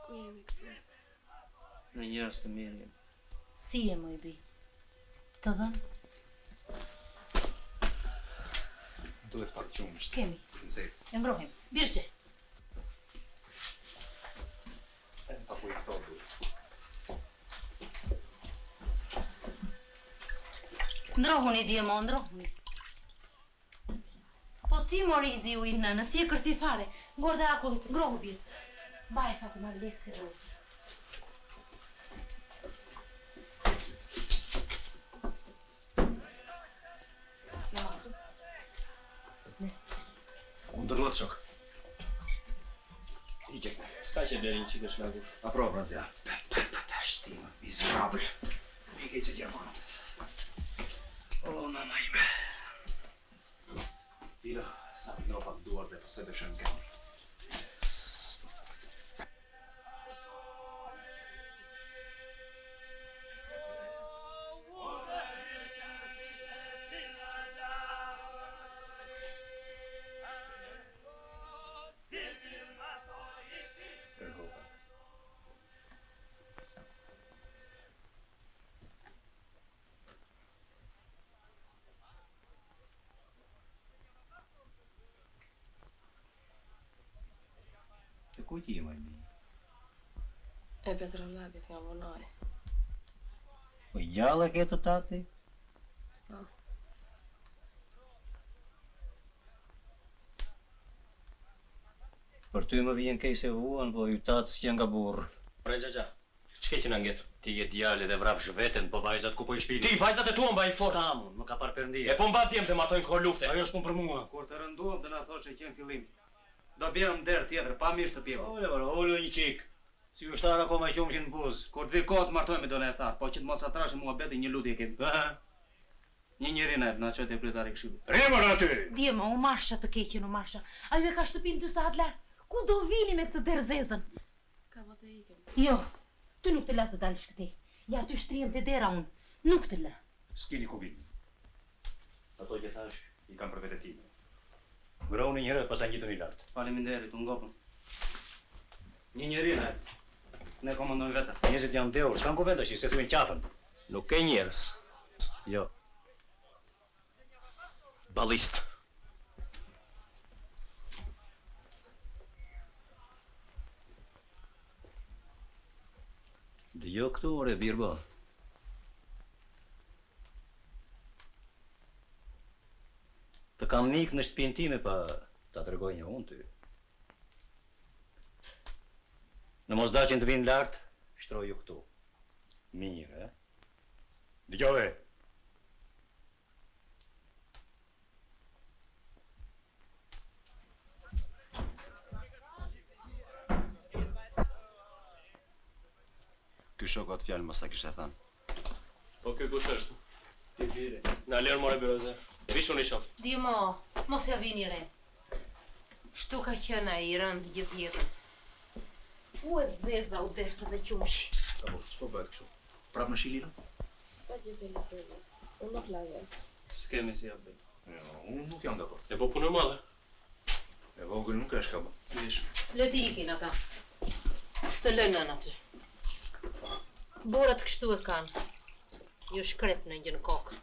Ku jemi këtu? Në njerëz të mirë jemi. Si e më i bi? Të dhëmë? Duhet pak qumë. Kemi. Nëzirë. E ngrohim. Birqe. E në paku i këto duhet. Ndrohuni, djemo, ndrohuni. Po ti morizi u i nënë, si e kërti fare. Ngor dhe akullit, ngrohu birë. Baj, sa të marrë lesë këtë rosë. Në mahtu. Unë dërruat shok. Ike. S'ka që deri një qikë shlagur. Apro, brazja. Shtima, mizerabël. Ike i se Gjermanët. O, mama ime. Tira, sa për nërë pak duar dhe përse të shënë këmë. Të kujti e majmi? E Petrolabit nga Vonaj. Po gjallë e këtë tati? Po. Për ty më vjen kej se vuan, po ju tatë s'kjen nga burë. Pre Xhaxha, ç'ke që na ngjet? Ti je djali dhe vrapsh veten, po vajzat ku po i shpini? Ti vajzat e tua mbaj fort. Stamun, më ka par perëndia. E po mba djem të martojnë kohë lufte. Ajo është punë për mua. Kur të rënduam të na thoshe që në fillim. Do bjerëm der tjetër, pa mirë shtëpim. Olo një çik. Si ushtar akoma i qumshin në buzë. Kur të vi kohë të martojmë do na e tha, po që të mos atrashë muhabeti një lutje kemi. Një njeri na çojë te kryetari i këshillit. Remër aty! Djema, u marsha të keqen, u marsha. Ajo e ka shtëpin 2 saat larg. Ku do vini me këtë derzezën? Ka po të ikem. Jo, ty nuk të la të dalësh këtej. Ja, ty shtrihem të dera unë. Nuk të la. S'kini ku vini. Ato që thash, i kam për vete time. Ngrohuni një herë pas angjituni lart. Faleminderit, u ngopëm. Një njeri na. Ne komandojmë vetë. Njerëzit janë dheur, s'kan ku vendash, se thuin qafën. Nuk ke njerëz. Jo. Ballist. Dëjo këtu, ore, Birbo. Të kam nik në shtëpinë time pa ta tregoj një unë ty. Në mosdaqen të vinë lartë, shtroju këtu. Mirë, e? Dëgjove. Ky shoku atë fjalë mos sa kishte thënë. Po ky kush është? Ti bire. Na lër more birozer. Vish unë i shoh. Dimo, mos ja vini re. Shtu ka qenë ai i rënd gjithë jetën. U e zeza u dertë dhe qumshi. Apo, ç'po bëhet kështu? Prap në shilin? Ska gjithë e lezëve. Unë nuk lagë. S'kemi si ja bëj. Jo, unë nuk jam dakord. E po punë madhe. E vogël nuk është ka bë. Vish. Le t'i ikin ata. S'të lënën aty. Borët kështu e kanë. Ju shkrep në një në kokë.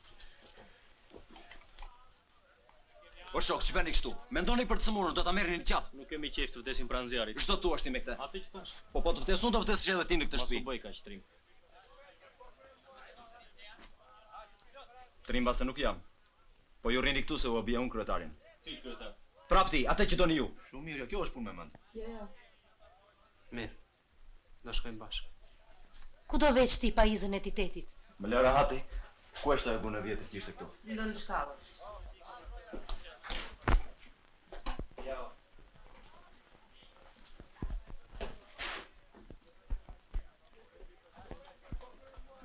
O shok, që veni kështu? Mendoni për të sëmurën, do ta merrni në qafë. Nuk kemi qejf të vdesim pranë zjarrit. Ç'do thuash ti me këtë? Atë që thash. Po të vdes unë, do vdesësh edhe ti në këtë shtëpi. Mos u bëj kaq trim. Trimba se nuk jam. Po ju rrini këtu se u bia unë kryetarin. Cil kryetar? Prap ti, atë që doni ju. Shumë mirë, kjo është punë me mend. Jo. Mirë. Do shkojmë bashkë. Ku do veç ti pajizën e titetit? Më lëra hati. Ku është ajo punë e vjetër që ishte këtu? Ndë në shkallët.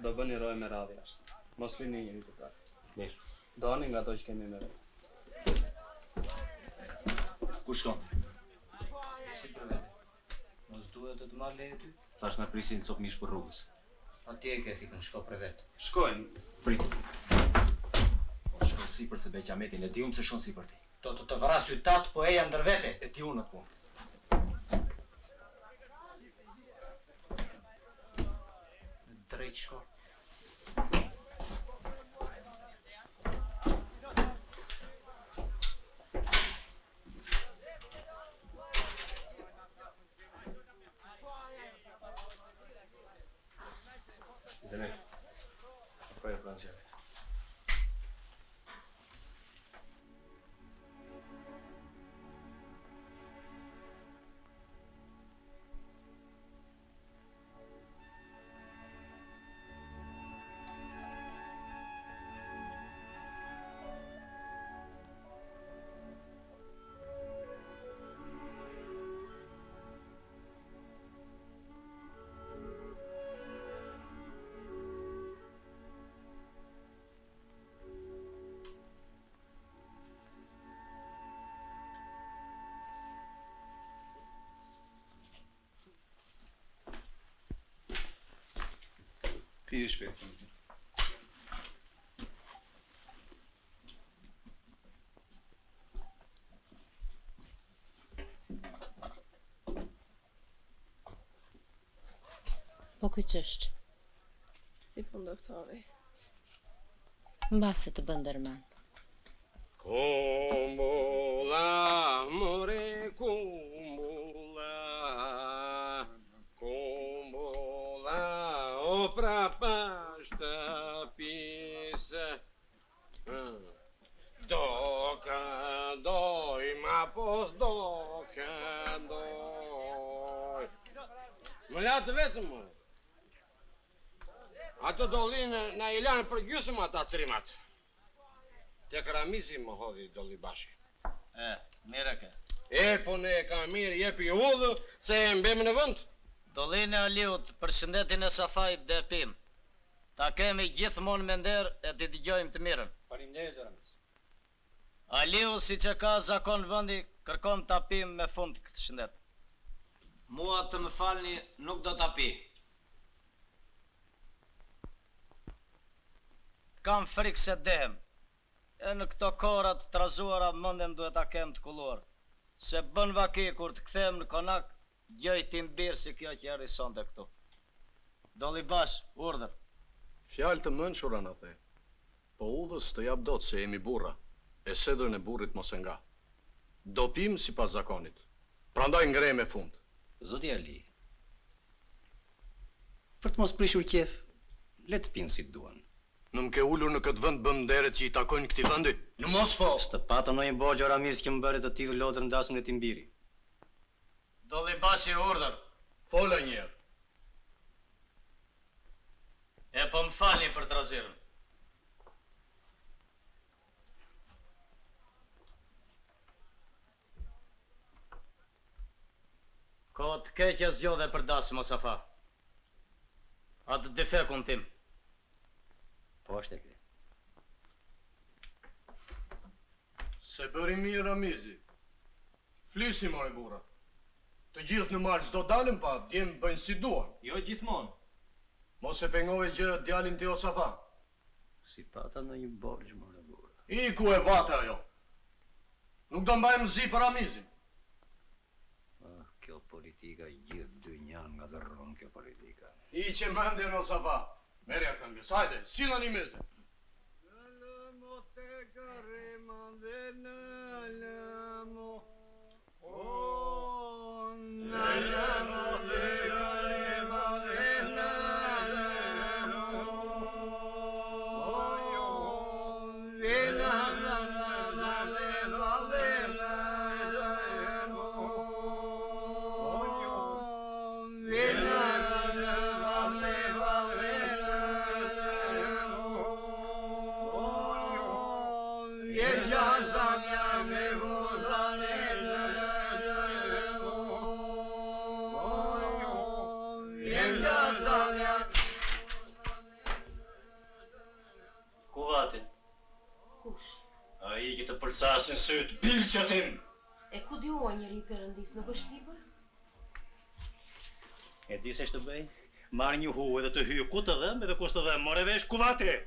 Do bëni rojë me radhë jashtë. Mos flini njëri të parë. Mirë. Doni nga ato që kemi me vetë. Ku shkon? Si për vete? Mos duhet të të marrë leje ty? Thash na prisin cop mish për rrugës. Atje e ke thikën, shko për vetë. Shkojmë. Prit. Shkon sipër se Beqametin, e di unë se shkon sipër ti. Do të vras ytat, po eja ndër vete. E di unë atë punë. Drejt shko. Zener. Apoia pranë zjarrit. Pi shpejt. Po ky ç'është? Si fund doktori. Mbase të bën dërman. Kumbulla, more kumbulla, kumbulla, o prapa shtëpisë. Do këndoj, ma pos do këndoj. Më latë vetëm, më. Ato dollinë na i lanë për gjysëm ata trimat. Te Ramizi më hodhi dolli bashi. Mire ke. Po ne ka mirë, jepi udhë se e mbemi në vend. Dollinë e Aliut për shëndetin e Safajt dhe Pim. Ta kemi gjithmonë me nder e t'i dëgjojmë të mirën. Faleminderit Ramis. Aliu si që ka zakon vendi kërkon ta pim me fund këtë shëndet. Mua të më falni nuk do ta pi. Kam frikë se dehem. E në këto korat të trazuara mënden duhet ta kem të kulluar. Se bën vaki kur të kthehem në konak, gjoj tim birë si kjo që erdhi sonte këtu. Dolli bash, urdhër. Fjalë të mençura na the. Po udhës të jap dot se jemi burra. E sedrën e burrit mos e nga. Do pim sipas zakonit. Prandaj ngrej me fund. Zoti Ali. Për të mos prishur qef, le të pinë si të duan. Në më ke ullur në këtë vend bëm nderet që i takojnë këtij vendi? Në mos po. Së të patë në një borgjë Ramis që më bëri të tillë lotër ndasmën e Timbiri. Dolli bashi urdhër. Fola njerë. E po më falni për trazirën. Ko të keqja zjodhe për dasë, Mosafa. Atë defekun tim. Po është e kri. Se bëri mirë Ramizi. Flisi, more bura. Të gjithë në malë çdo dalën pa, djemë bëjnë si duan. Jo gjithmonë. Mos e pengove gjë djalin të Josafa. Si pata në një borgjë, more bura. I ku e vate ajo. Nuk do mbajmë zi për Ramizin. Kjo politika gjithë dy njanë nga dërron kjo politika. I që mendin Josafa. Merja këngës, hajde, sila një meze. A i që të përcasin sytë, birqatin! E ku di o njëri i Perëndis, nuk është sipër? E di se shtë bëj? Marrë një huë edhe të hyë ku të dhem edhe ku shtë dhem, more vesh kuvati!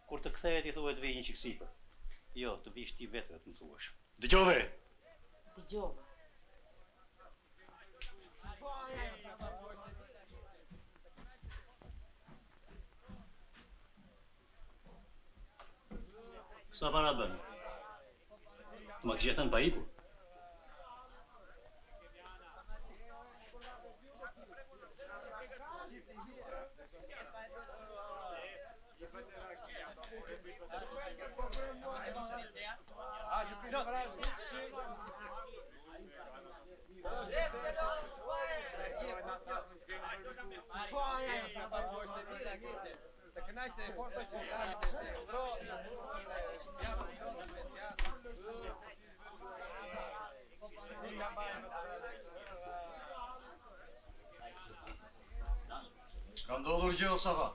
Kur të kthehet i thuhet vej një qikë sipër. Jo, të vish ti vetë dhe të më thuash. Dëgjove! Dëgjove. Sa para bën? Të më kështë thënë pa iku? Ka ndodhur gjë Josafa?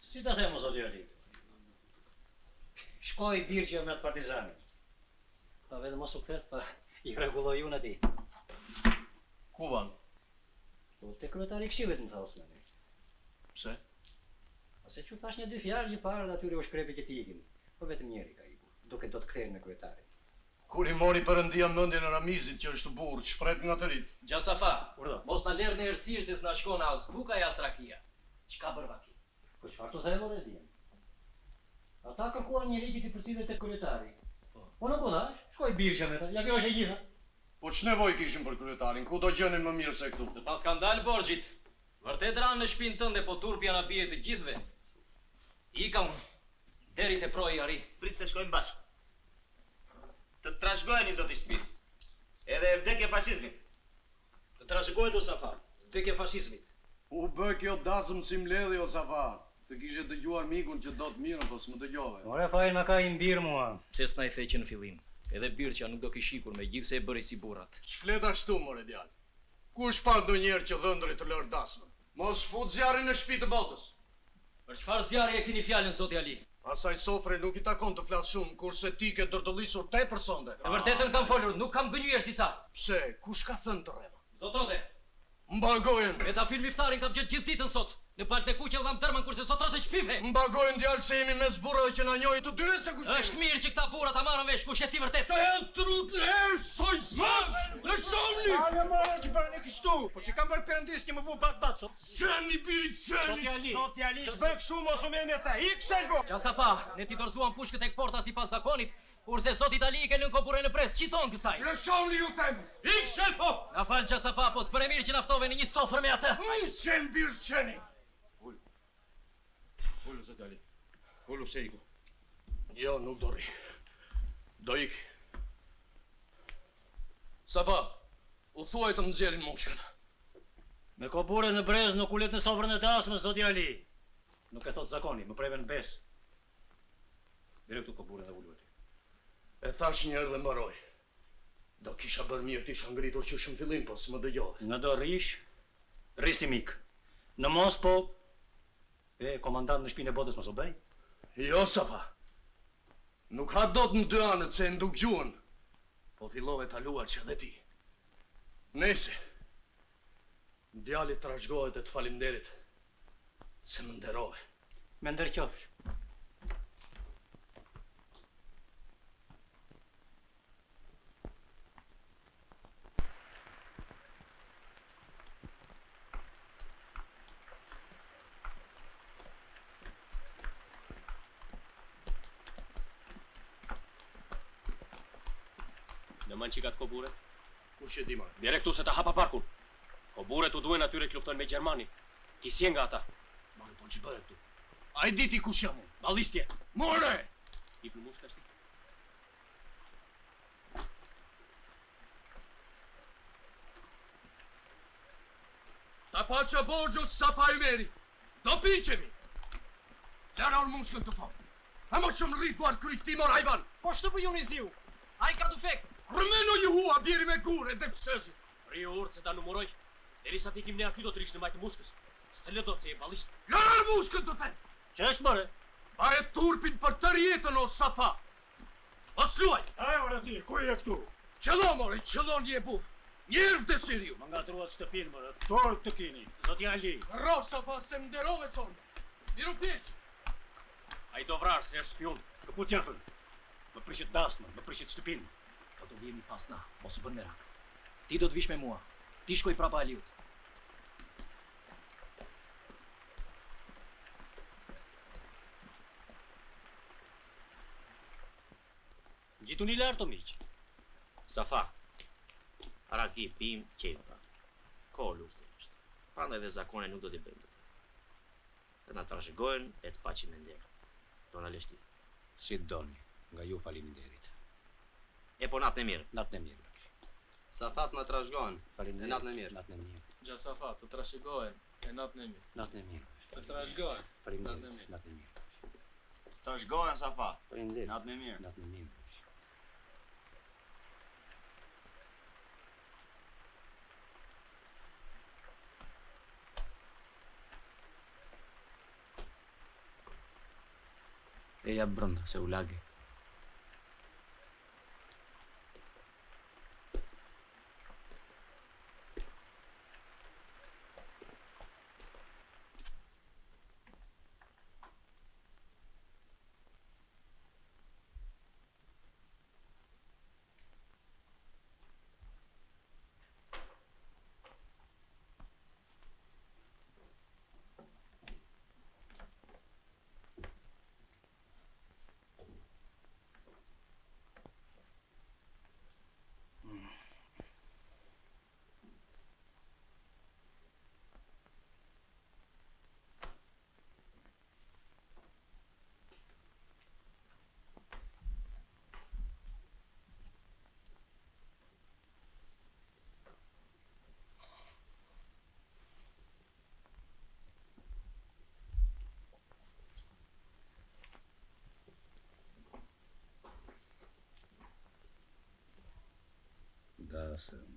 Si ta themo, zoti Ali? Shkoj birqja me atë partizanit. Pa vetëm mos u kthet, pa i rregulloi unë atij. Ku van? Po te kryetari i këshillit më tha Osmani. Pse? Ase që thash një dy fjalë një parë dhe atyre u shkrepi që ti ikin. Po vetëm njeri ka ikur, duke do të kthehen me kryetarin. Kur i mori Perëndia mendjen e Ramizit që është burr, shpret nga të rit. Gjasafa, mos ta lërë në errësirë se s'na shkon as buka e as rakia. Çka bërva ki? Po çfarë të them orë di? Ata kërkuan një ligj që të përcillet tek kryetari. Po nuk po dash, shkoj birqja me ta. Ja kjo është e gjitha. Po ç'nevojë kishin për kryetarin? Ku do gjenin më mirë se këtu? Të pas kanë dalë borxhit. Vërtet ranë në shtëpinë tënde, po turpja na bie të gjithëve. Ika unë, deri te proi Ari. Prit se shkojmë bashkë. Të trashëgojeni zoti shtëpisë. Edhe e vdekje fashizmit. Të trashëgohet Josafa, vdekje fashizmit. U bë kjo dasëm si mbledhi Josafa. Të kishe dëgjuar mikun që do të mirën, po s'më dëgjove. Ore fajin ma ka i mbirë mua. Pse s'na i theqë në fillim? Edhe birqja nuk do kishikur me gjithë se e bëri si burrat. Ç'flet ashtu, more djalë? Kush pa ndonjëherë që dhëndri të lërë dasmën? Mos fut zjarrin në shtëpi të botës. Për çfarë zjarri e keni fjalën zoti Ali? Asaj sofre nuk i takon të flas shumë, kurse ti ke dërdollisur tepër sonde. E vërtetën kam folur, nuk kam gënjyer si ca. Pse? Kush ka thënë të rrema? Zotrode. Mbagojën. Me ta film iftarin kam gjetë gjithë ditën sot. Në palë të kuqe dham tërmën kurse sotrat e shpive. Mbagojën djalë se jemi mes burrave që na njohin të dyre se kush. Është mirë që këta burra ta marrën vesh kush e ti vërtet. Të janë trut lër, soj zot. Lëshoni. Ale more që bën ne kështu, po që kam bërë Perëndis që më vu bat. Çani biri çani. Zoti Ali. Të bëj kështu mos u merr me ta. Ik selvo. Gjasafa, ne ti dorzuam pushkët tek porta sipas zakonit. Kurse zoti Itali i ke lënë kopurën në pres, ç'i thon kësaj? Lëshoni ju them. Ik selfo. Na fal Gjasafa, po s'bëre mirë që naftove në një sofër me atë. Ai çen bir çeni. Ullu, zoti Ali. Ullu se iku. Jo, nuk do ri. Do ik. Safa, u thuaj të nxjerrin mushkat. Me kobure në brez nuk ulet në sofrën e tasme, zoti Ali. Nuk e thot zakoni, më preve në bes. Dire këtu kobure dhe ullu e ti. E thash njerë dhe mbaroj. Do kisha bërë mirë t'isha ngritur që shumë fillim, po s'më dëgjove. Në do rish, risi mik. Në mos po, komandant në shpinë e botës mos o bëj. Jo, Safa. Nuk ha do të në dy anët se e nduk gjuën, po fillove t'alua që dhe ti. Nese, djalit trashgohet e të falimderit, se më nderove. Me ndërqofsh. Në manë që ka të kobure? Kush e di marë? Bjere këtu se të hapa parkun. Kobure të duen atyre që luftojnë me Gjermani. Ti sjen nga ata. Marë, po që bëhe këtu? A i diti kush jam unë? Balistje. More! I për mushka shti. Ta paqa borgjo sa pa i meri. Do piqemi. Lera unë mushkën të fokë. A mo që më rritë duar kryt timor hajvan. Po shtë për ju një ziu? A i ka du fek? Rëmeno ju hua, bjeri me gure dhe pësëzit. Rio urë se ta numëroj. Derisa ti kim ne aty do të rish në majtë mushkës. Së le do të se e balist. Lera mushkën të them. Që është mëre? Pa e turpin për tër jetën o Safa. O sluaj. Ajo më rëti, ku e këtu? Qëllo more, qëllo një e buf. Njerëv dhe sirju. Më nga truat shtëpin mëre, torë të kini. Zoti Ali. Ro Safa se më nderove sonë. Miru pjeq. A i do vrarë se është spion. Këpu qërfën. Më prishit dasmën, më prishit shtëpin. Do të vjemi pas na, mos u bën merak. Ti do të vish me mua. Ti shkoj prapa Aliut. Gjitu një lartë o miq. Safa. Raki pim, qepa. Ko luftë është. Prandaj dhe zakone nuk do t'i bëjmë të të. Të na trashëgojnë e të paqim e nderë. Do na leshti. Si të doni, nga ju faleminderit. E po natën e mirë. Natën e mirë. Safat më trashgojnë. Faleminderit. Natën e mirë. Natën e mirë. Gjasafat, të trashëgojnë. E natën e mirë. Natën e mirë. Të trashgojnë. Faleminderit. Natën e mirë. Të trashgojnë Safa. Faleminderit. Natën e mirë. Natën e mirë. E ja brënda se u lage. Dasëm.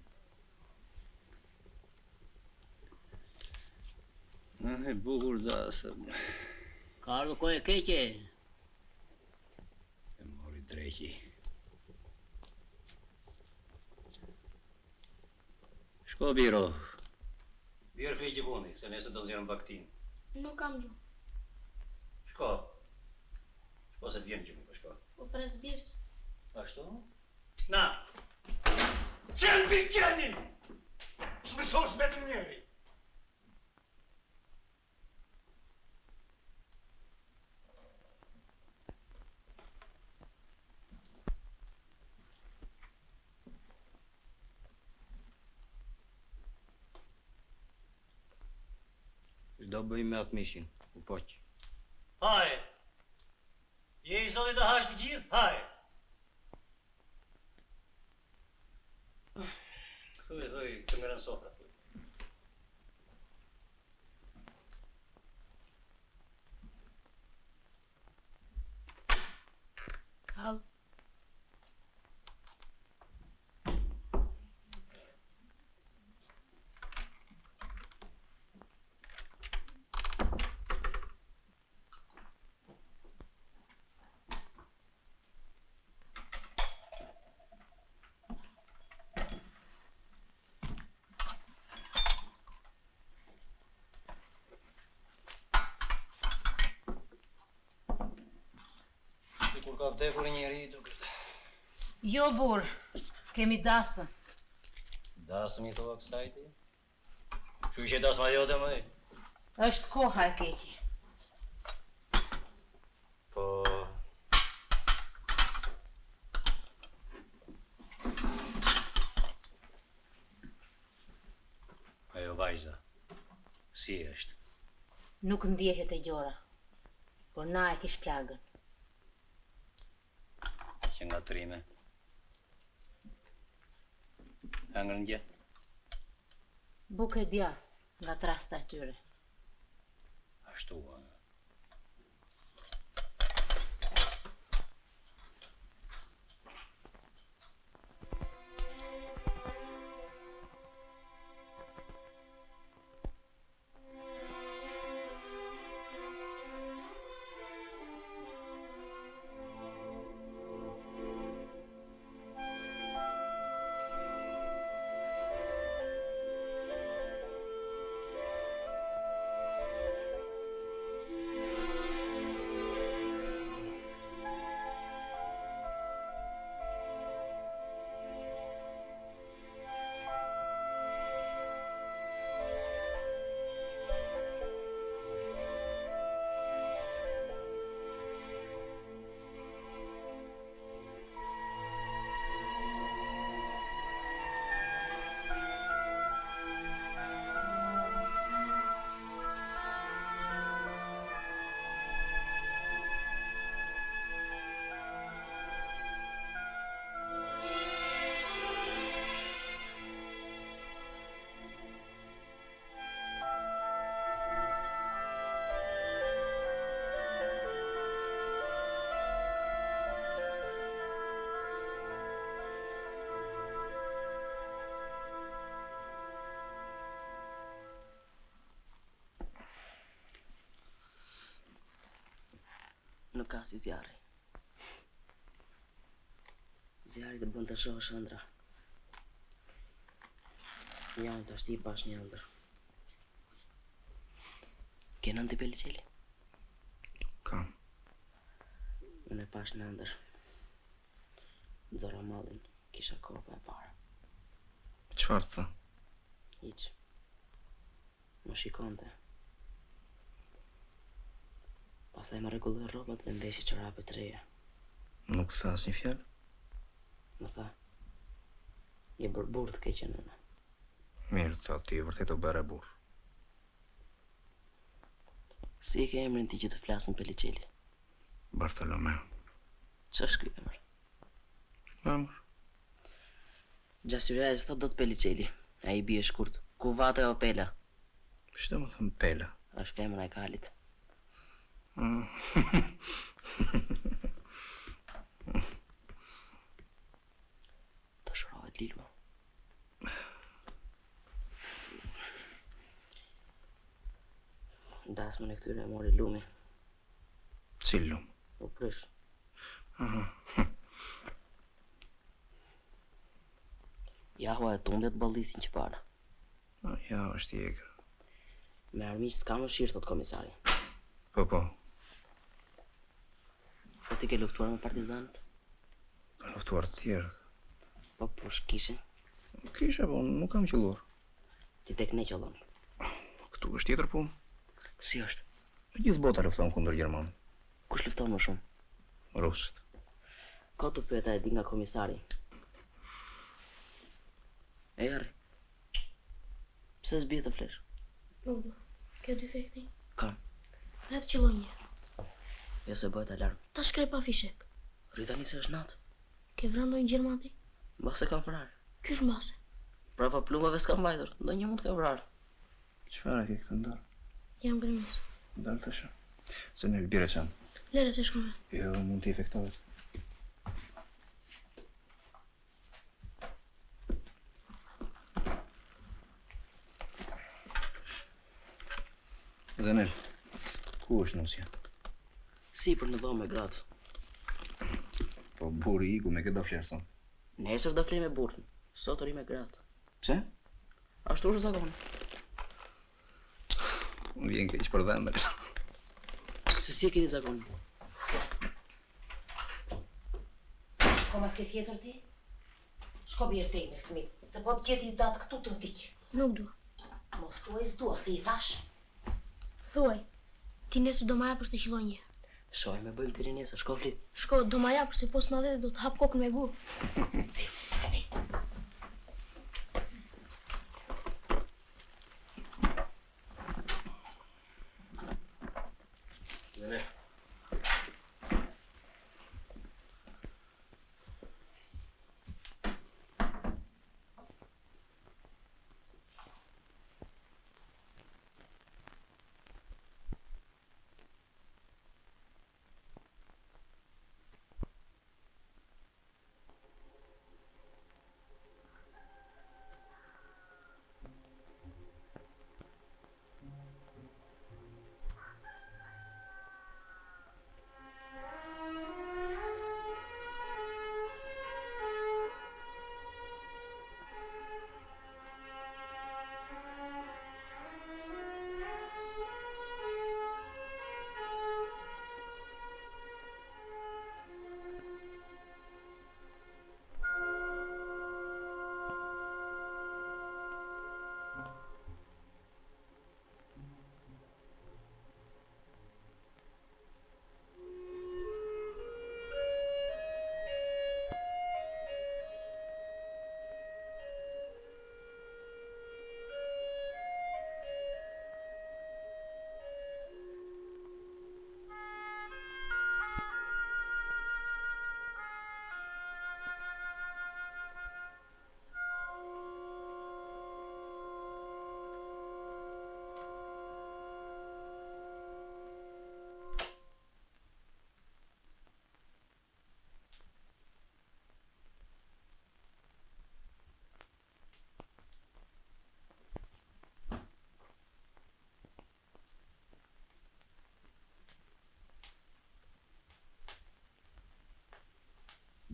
E bukur dasëm. Ka ardhur kohë e keqe. E mori dreqi. Shko biro. Bjerë fri gjivoni, se nese do nxjerrën vaktin. Nuk kam gjuhë. Shko. Shko se t'vjen gjivoni, po shko. Po pres birç. Ashtu? Na! Qenë pi qeni! Shmësos me të njeri! Do bëjmë me atë mishin, u poq. Haje! dojë të hash të gjithë, hajë. Thuj, të mërën sofra, thuj. Hallë. Kur ka vdekur njeri duket. Jo, burr, kemi dasën. Dasëm i thua kësaj ti? Që që dasma jote mëj? Është koha e keqe. Po... Ajo vajza, si është? Nuk ndjehet e gjora, por na e kish plagën. Që nga trime. Hangër në gjetë? Bukë e djath nga trasta e tyre. Ashtu, Nuk ka si zjarri. Zjarri të bën të shohësh ëndra. Janë të ashti pash një ëndër. Ke nën t'i Peliçeli? Kam. Unë e pash në ëndër. Nxora mallin, kisha kopa e parë. Çfarë tha? Hiç. Më shikonte. Pastaj më rregulloi rrobat dhe mbeshi çorape të reja. Nuk tha asnjë fjalë? Më tha, je bërë burr të keqe nëna. Mirë, thot ti vërtet u bëre burr. Si e ke emrin ti që të flasën Peliçeli? Bartolomeo. Ç'është ky emër? Emër? Gjashyria e s'thot dot Peliçeli. Ai bie shkurt. Ku vate o Pela? Ç'do të them Pela? Është femra e Kalit. Të shrohet Lilua. Dasmën e këtyre e mori lumi. Cil lum? U prish. Jahua e tundet ballistin që para. Ja, është i egër. Me armiq s'ka më shirë, thot komisari. Po. Po ti ke luftuar me partizanët? Ka luftuar të tjerë. Po shkishe? Kishe, po nuk kam qelluar. Ti tek ne qellon. Këtu është tjetër punë. Si është? Në gjithë bota lufton kundër Gjermanëve. Kush lufton më shumë? Rusët. Ka të pyeta e di nga komisari. E jarri. Pse s'bie të flesh? Ke defekti? Kam. Hap qëllonje. Jo se bëhet alarm. Ta shkrej pa fishek. Rita një se është natë. Ke vrarë ndonjë gjermati? Mbase kam vrarë. Kysh mbase? Prapa plumave s'kam mbajtur. Ndonjë mund të ka vrarë. Çfarë ke këtë ndar? Jam grimis. Dal tash. Se ne bire çan. Lere se shkon. Jo, mund t'i efektohet. Zanel, ku është nusja? Si për në dhomë me gratë. Po burri iku me këtë do flerë son. Nesër do fli me burrin. Sot ri me gratë. Pse? Ashtu është zakoni. Unë vjen keq për dhëndër. Se si e keni zakoni? Ko mas ke fjetër ti? Shko birë tej me fëmit, se po të kjeti ju datë këtu të vdiq. Nuk dua. Mos thuaj s'dua, se i thash. Thuaj. Ti nesër do ma japësh të qilloj një. Shoj me bëjmë të rinesa, shko flit. Shko, do ma japësh se pos ma dhe do të hap kokën me gur.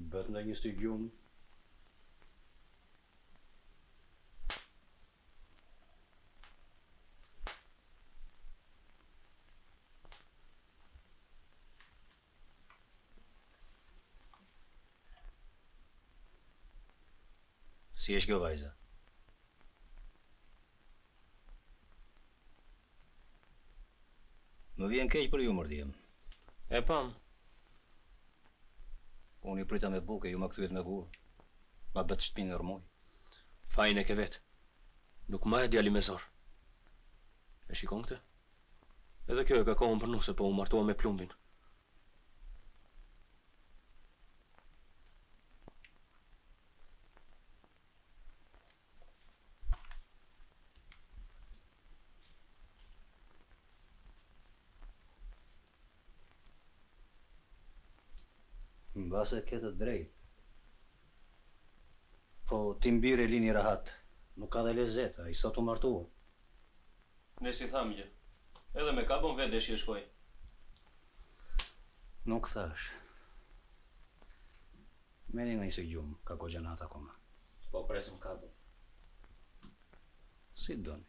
Bët në një studium. Si është kjo vajza? Më vjen keq për ju mordjem. E pam. Unë i prita me buke, ju më kthyet me gur. Ma bët shtëpinë nërmoj. Fajin e ke vetë. Nuk ma e djali me zor. E shikon këtë? Edhe kjo e ka kohën për nuse, po u martua me plumbin. Mbase ke të drejt. Po ti mbire lini rahat. Nuk ka dhe lezet, a i sot u martua. Ne si tham gjë. Edhe me kabon vetë deshi e shkoj. Nuk thash. Meni nga i se gjumë, ka ko gjanat akoma. Po presëm kabon. Si doni.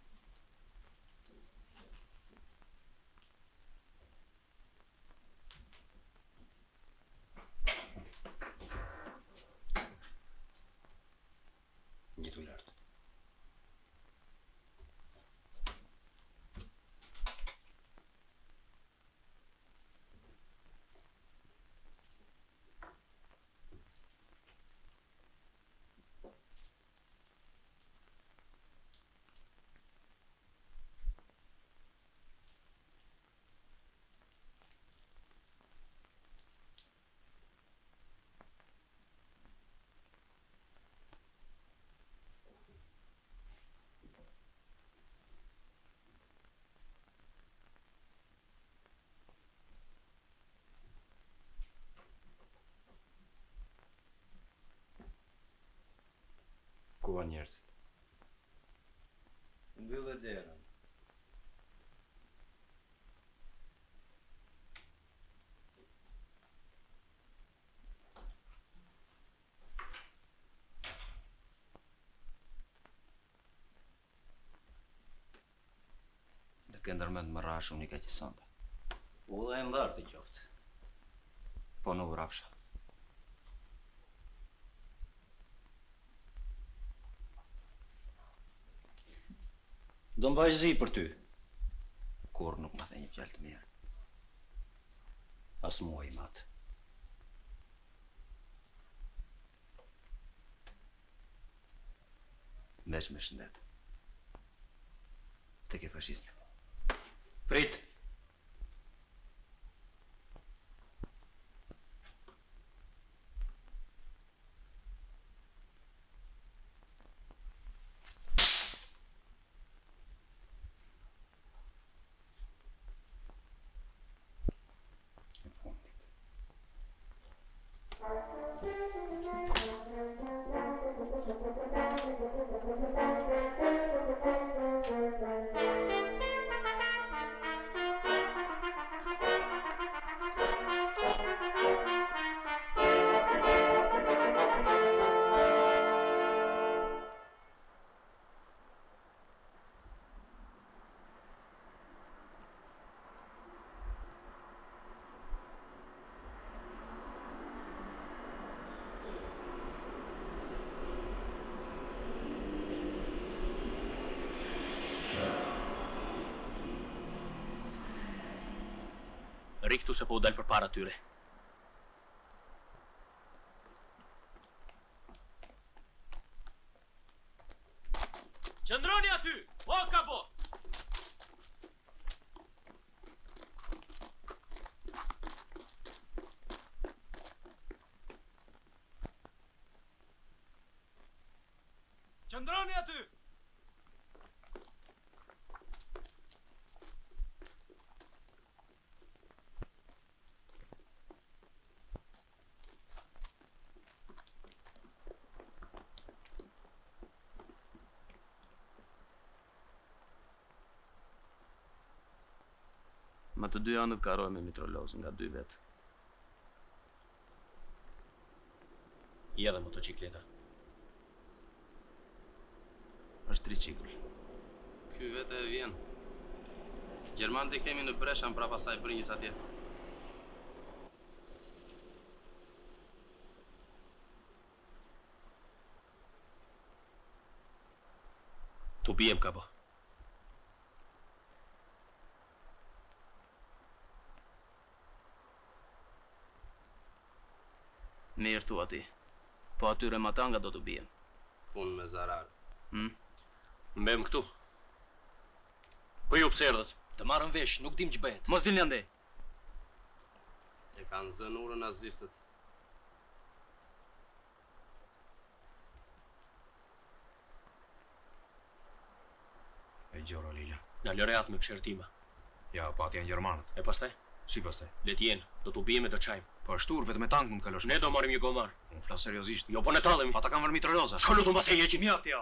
Gjitu lartë. Shkova njerëzit. Mbyllë derën. Dhe ke ndërmend më rash unë i ka që sonte. U dhe e mbarë të qoftë. Po në vrapsha. Do mbaj zi për ty. Kur nuk më the një fjalë të mirë. As mua i matë. Veç me shëndet. Të ke fashizmi. Prit! Riktu se po u dal për para tyre. Qëndroni aty! O kabo! Qëndroni aty! Ma të dy anët karoj me mitroloz nga 2 vetë. I edhe motocikleta. Është tricikl. Ky vete e vjen. Gjermanët i kemi në Breshan prapa saj brinjës atje. Tu bijem kabo. Mirë thua ti. Po atyre matanga do të bijem. Punë me zarar. Mbem këtu. Po ju pse erdhët? Të marrën vesh, nuk dim që bëhet. Mos dilni ande. E kanë zënë urën nazistët. E gjoro, Lila. Na lëreat me pëshertima. Ja, po atë janë Gjermanët. E pastaj? Si pastaj? Le t'jenë, do t'u bijeme do qajmë. Po shtur, vetëm me tank mund kalosh. Ne do marrim një gomar. Unë flas seriozisht. Jo, po ne tallemi. Ata kanë vënë mitraloza. Shko lutum pas e heqim. Mjaft ja.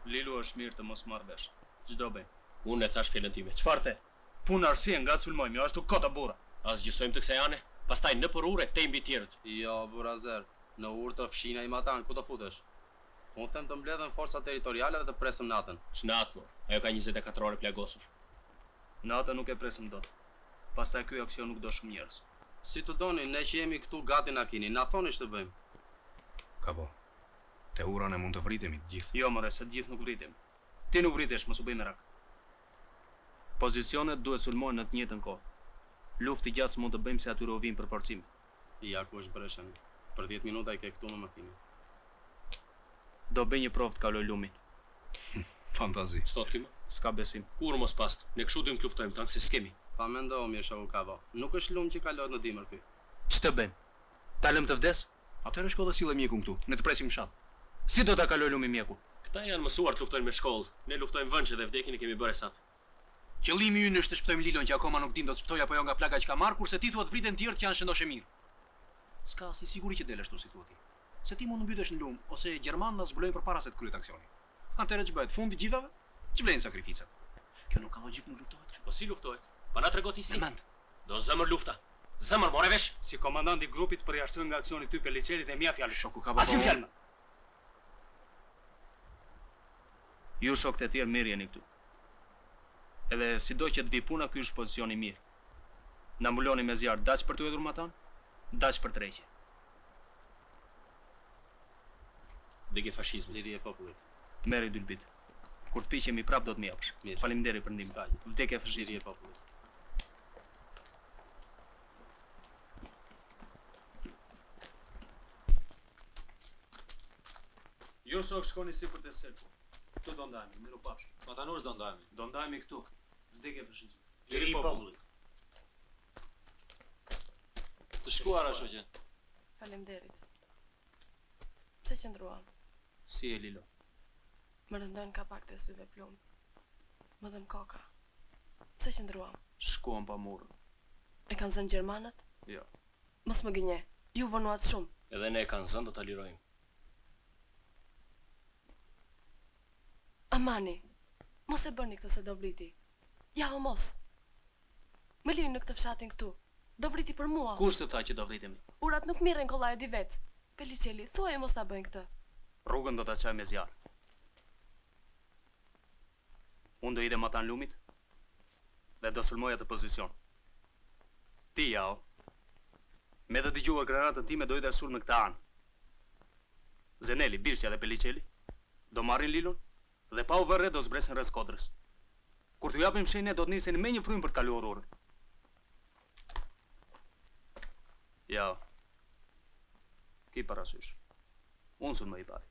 Lilu është mirë të mos marrë vesh. Ç'do bëj? Unë e thash fjalën time. Çfarë the? Punë arsye nga sulmojmë, jo ashtu kota burra. As gjysojmë të kësaj ane, pastaj në për urë te mbi tjerët. Jo, burazer, në urë të fshina i matan, ku të futesh? Unë them të mbledhen forca territoriale dhe të presëm natën. Ç'natë, mor? Ajo ka 24 orë plagosur. Natën nuk e presëm dot. Pastaj ky aksion nuk do shumë njerëz. Si të doni, ne që jemi këtu gati na keni, na thoni ç'të bëjmë. Kabo. Te ura ne mund të vritemi të gjithë. Jo, more, se të gjithë nuk vritem. Ti nuk vritesh, mos u bëj merak. Pozicionet duhet sulmohen në të njëjtën kohë. Luftë gjatë mund të bëjmë se atyre u vijnë për forcim. Ja ku është Breshan. Për 10 minuta i ke këtu në makinë. Do bëj një provë të kaloj lumin. Fantazi. Ç'to ti më? S'ka besim. Kur mos past. Ne kështu dim të luftojmë tank se s'kemi. Pa mendo mirë shoku Kavo. Nuk është lum që kalohet në dimër ky. Ç'të bëjmë? Ta lëm të vdes? Atëherë shko dhe sille mjekun këtu. Ne të presim në shat. Si do ta kaloj lumin mjeku? Këta janë mësuar të luftojnë me shkollë. Ne luftojmë vënçe dhe vdekjen e kemi bërë sap. Qëllimi ynë është të shpëtojmë Lilon që akoma nuk dim do të shpëtoj apo jo nga plaga që ka marrë, kurse ti thua të vriten tjerë që janë shëndoshë mirë. S'ka asnjë siguri që del ashtu si thua ti. se ti mund të mbytesh në lumë, ose Gjermanë na zbulojnë përpara se të kryet aksioni. Atëherë ç'bëhet? Fundi gjithave? Ç'vlen sakrificat? Kjo nuk ka logjik, nuk luftohet. Po si luftohet? Pa na trego ti si. Mend. Do zëmër lufta. Zëmër more vesh. Si komandant i grupit përjashtoj nga aksioni ty Pelliçeli dhe mia fjalë. Shoku ka Asim fjalë. Ju shokët e tjerë mirë jeni këtu. Edhe sido që të vi puna, ky është pozicioni mirë. Na mbuloni me zjarr dash për t'u hedhur matan, dash për tregje. Dege fashizmi, lidhje e popullit. Merri dylbit. Kur të piqemi prap do të më japësh. Faleminderit për ndihmën. Vdekje fashizmi e popullit. Jo shok shkoni si për të selfu. Këtu do ndajemi, miru pafsh. Matanur do ndajemi. Do ndajemi këtu. Vdekje fashizmi. Liri i popullit. Të shkuara shoqe. Faleminderit. Pse qëndruam? Si e Lilo? Më rëndon kapak të syve plumb. Më dhëm koka. Pse qëndruam? Shkuam pa murë. E kanë zënë gjermanët? Jo. Mos më gënje. Ju vonuat shumë. Edhe ne e kanë zënë, do ta lirojmë. Amani, mos e bëni këtë se do vriti. Ja o mos. Më lini në këtë fshatin këtu. Do vriti për mua. Kush të tha që do vritemi? Urat nuk mirën kollaj di vet. Pelliçeli, thuaj mos ta bëjnë këtë. Rrugën do ta çaj me zjarr. Unë do idem atan lumit dhe do sulmoj atë pozicion. Ti, jao, me të dëgjuar granatën time do ide sulm në këtë anë. Zeneli, Birçja dhe Pelliçeli do marrin Lilon dhe pa u vërre do zbresin rreth Kodrës. Kur t'u japim shenjë do të nisin me një frym për të kaluar orën. Ja, ki parasysh. Unë sulmoj i pari.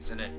Zenel.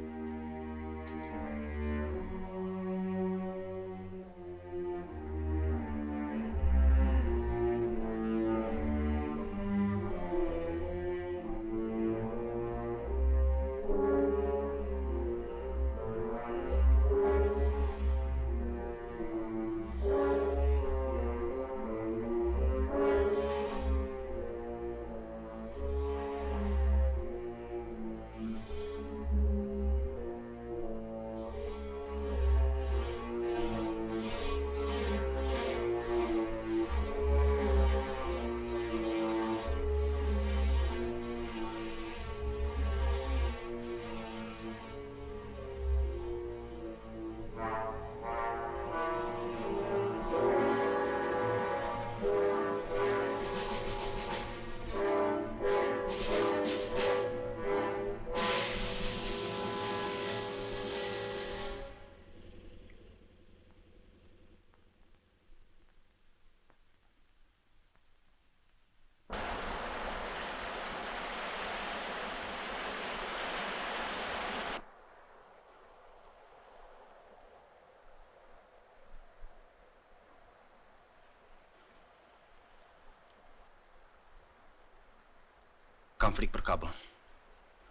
Kam frikë për kabën.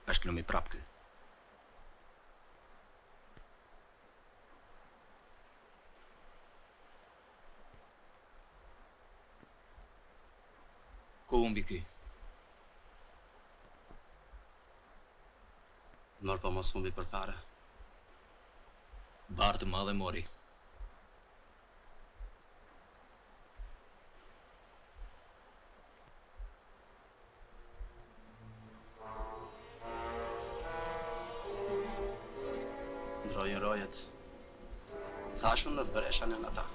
Është lumi prap ky. Ku humbi ky? Mërë pa mos humbi për fare. Bartë madhe mori. Ndrojën rojet. Thashun dhe bëreshan e në ta.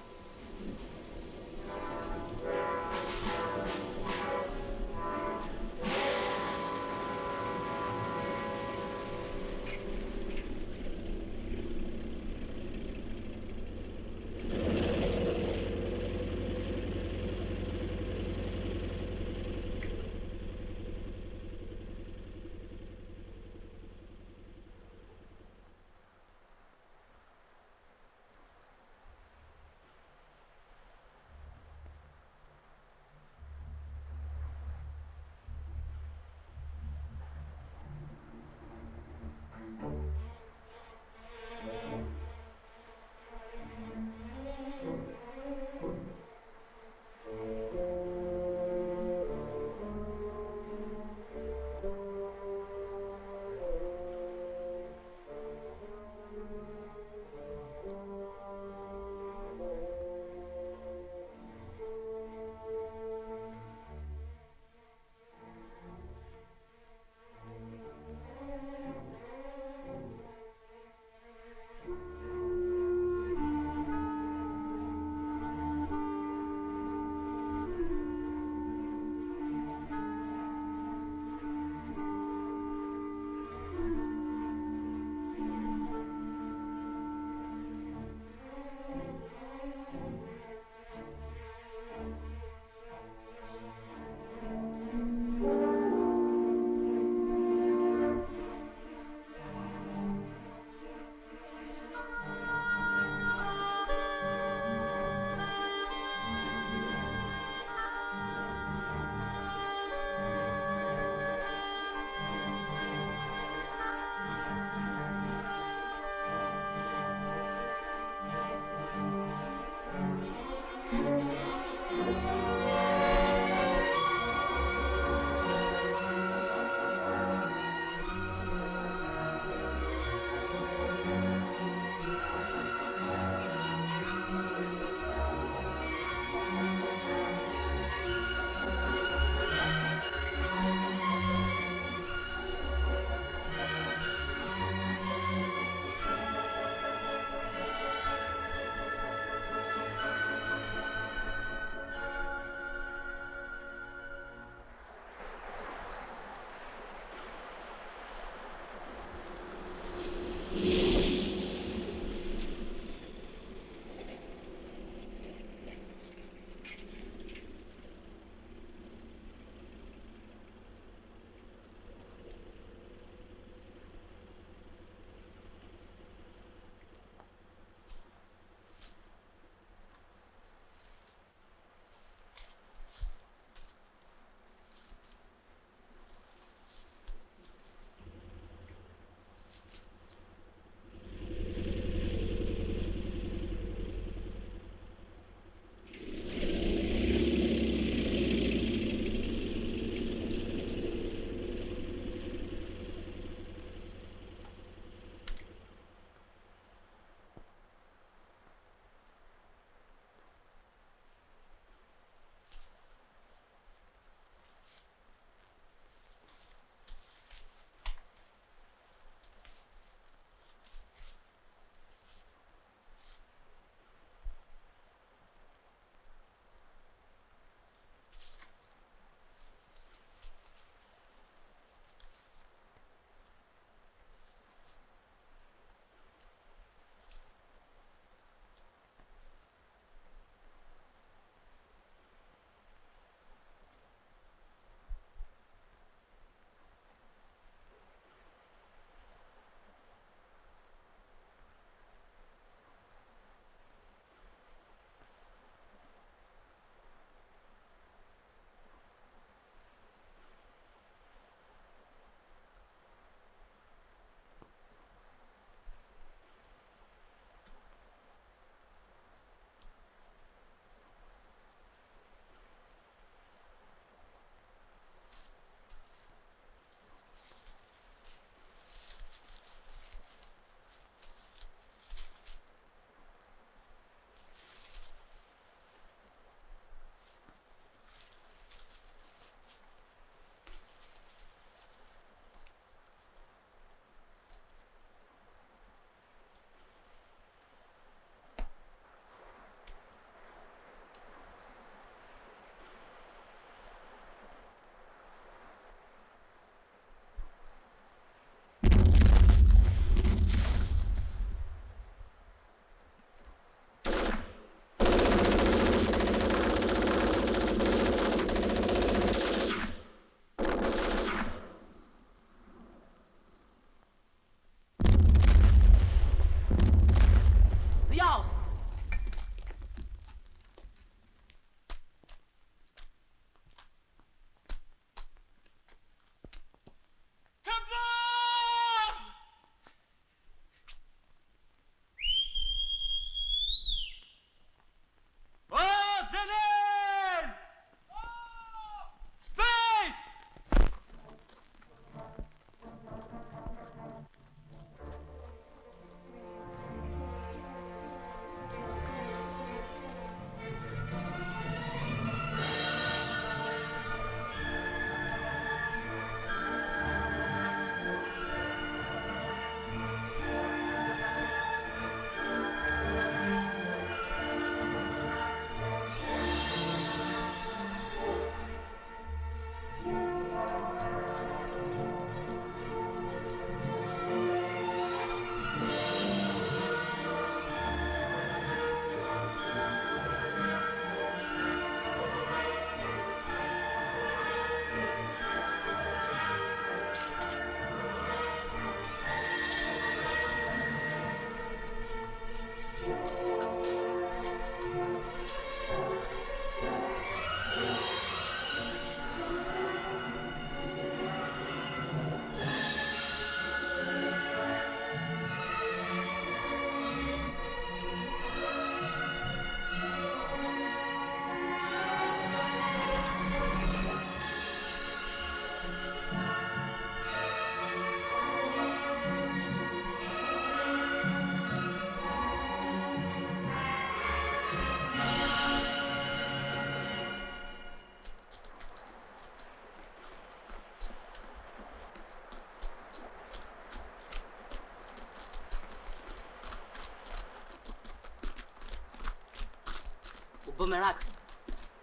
Bë merak,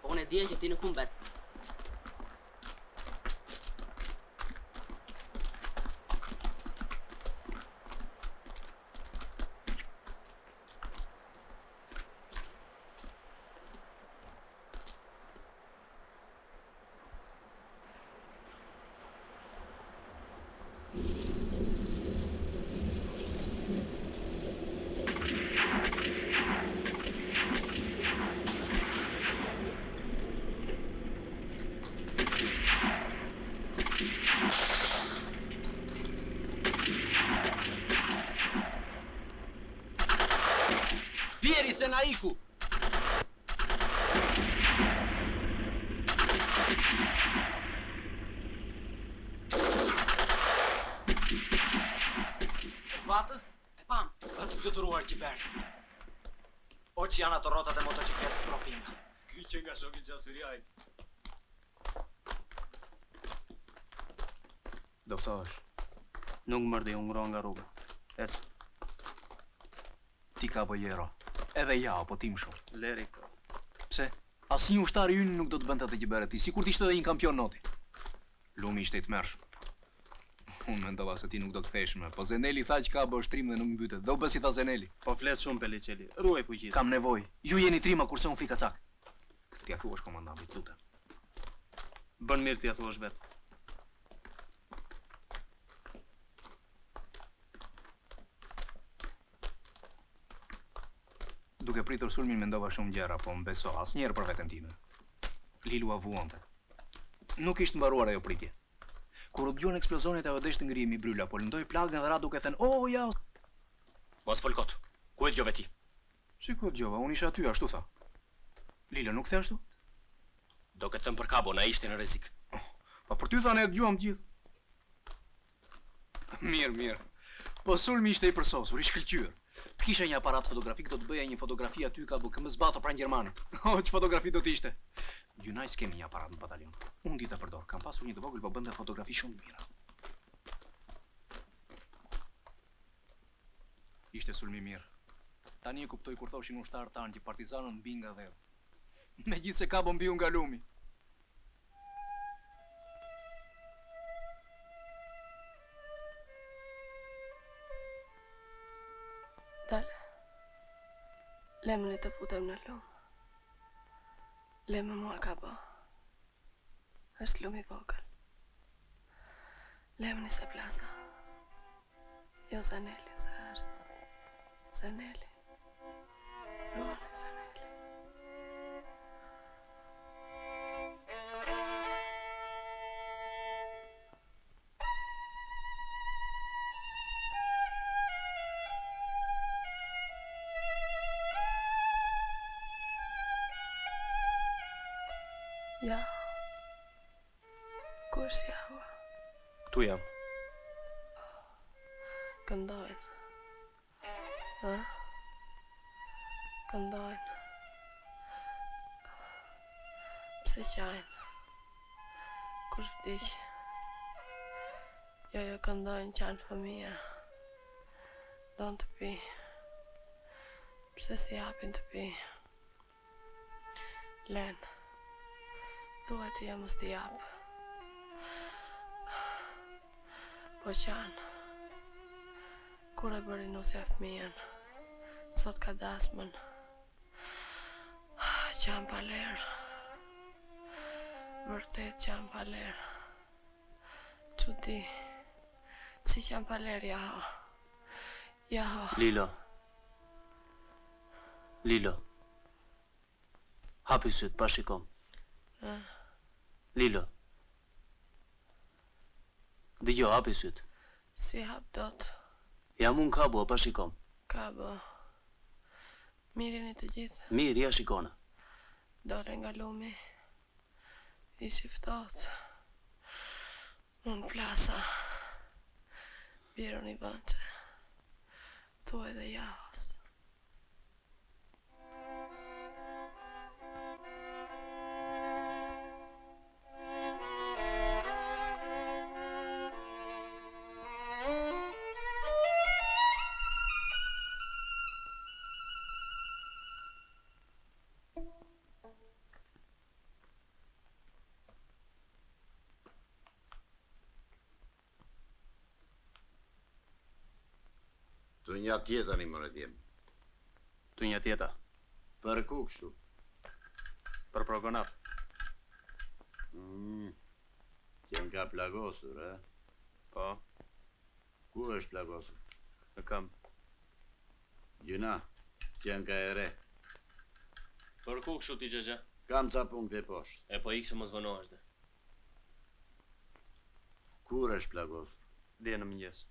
po unë e dje që ti nuk humbet. Pieri se na iku! E patë? E pam. Atë fluturuar qiber. O që janë ato rotat e motocikletë skropinga. Ky që nga shoki Gjasuriajt. Doftosh. Nuk mërdi unë ngro nga rruga. Ecë. Ti ka bojero. Edhe ja, po tim shumë. Leri këto. Pse? Asnjë ushtar i ynë nuk do të bënte atë që bëre ti, sikur t'ishte edhe një kampion noti. Lumi ishte i tmerrshëm. Unë mendova se ti nuk do kthesh më, po Zeneli tha që ka bë shtrim dhe nuk mbytet. Dhe u bë si tha Zeneli. Po flet shumë Peliceli. Ruaj fuqitë. Kam nevojë. Ju jeni trima kurse unë fika cak. Këtë t'ia thuash komandantit, lutem. Bën mirë t'ia thuash vetë. Duke pritur sulmin mendova shumë gjëra, po m'beso asnjëherë për veten time. Lilu avuonte. Nuk ishte mbaruar ajo pritje. Kur u dëgjuan eksplozionet ajo desh të ngrihemi bryla, po lëndoi plagën dhe ra duke thënë: "Oh, ja." Mos fol kot. Ku e dëgjove ti? Si ku dëgjova? Unë isha aty, ashtu tha. Lila nuk the ashtu? Do këtë thëmë për kabo, na ishte në rrezik. Pa për ty thanë e dëgjuam gjithë. Mirë. Po sulmi ishte i përsosur, i shkëlqyer. Të kisha një aparat fotografik, do të bëja një fotografi aty ka bë zbato pranë Gjermanit. O, që fotografi do t'ishte? Gjynaj s'kemi një aparat në batalion. Unë di ta përdor, kam pasur një të vogël, po bënte fotografi shumë mira. Ishte sulmi mirë. Tani e kuptoj kur thoshin ushtar tanë që partizanën mbi nga dheu. Megjithse ka bombiu nga lumi. Dale. Lemën e të futem në lumë. Lemë mua ka bë. Është lumi vogël. Lemën i se plasa. Jo Zeneli se është. Zeneli. Ruani Zeneli. Ja. Ku është Jahua? Këtu jam. Këndojnë. Ha? Këndojnë. Pse qajnë? Kush vdiq? Jo, këndojnë qanë fëmija. Don të pi. Pse si japin të pi? Len. Thuaj të jam mos t'i jap. Po qanë. Kur e bëri nusja fëmijën, sot ka dasmën. Qanë pa lerë. Vërtet qanë pa lerë. Çudi. Si qanë pa lerë, Jaho. Jaho. Lilo. Hapi syt, pa shikom. Lilo. Dëgjo, hapi syt. Si hap dot. Jam unë kabo, pa shikom. Kabo. Mirini të gjithë. Mirë, ja shikona. Dole nga lumi. Ishi ftohtë. Unë flasa. Bjerën i vënqe. Thuaj dhe Jahos. Të një tjetër një mëre djem. Të një tjeta? Për ku kështu? Për progonat. Qenë ka plagosur, e? Po. Ku është plagosur? Në këmbë. Gjuna, qenë ka ere. Për ku kështu ti gjëgja? Kam ca punë këte poshtë. E po ikë se mos vënohesh dhe. Kur është plagosur? Dje në mëngjes.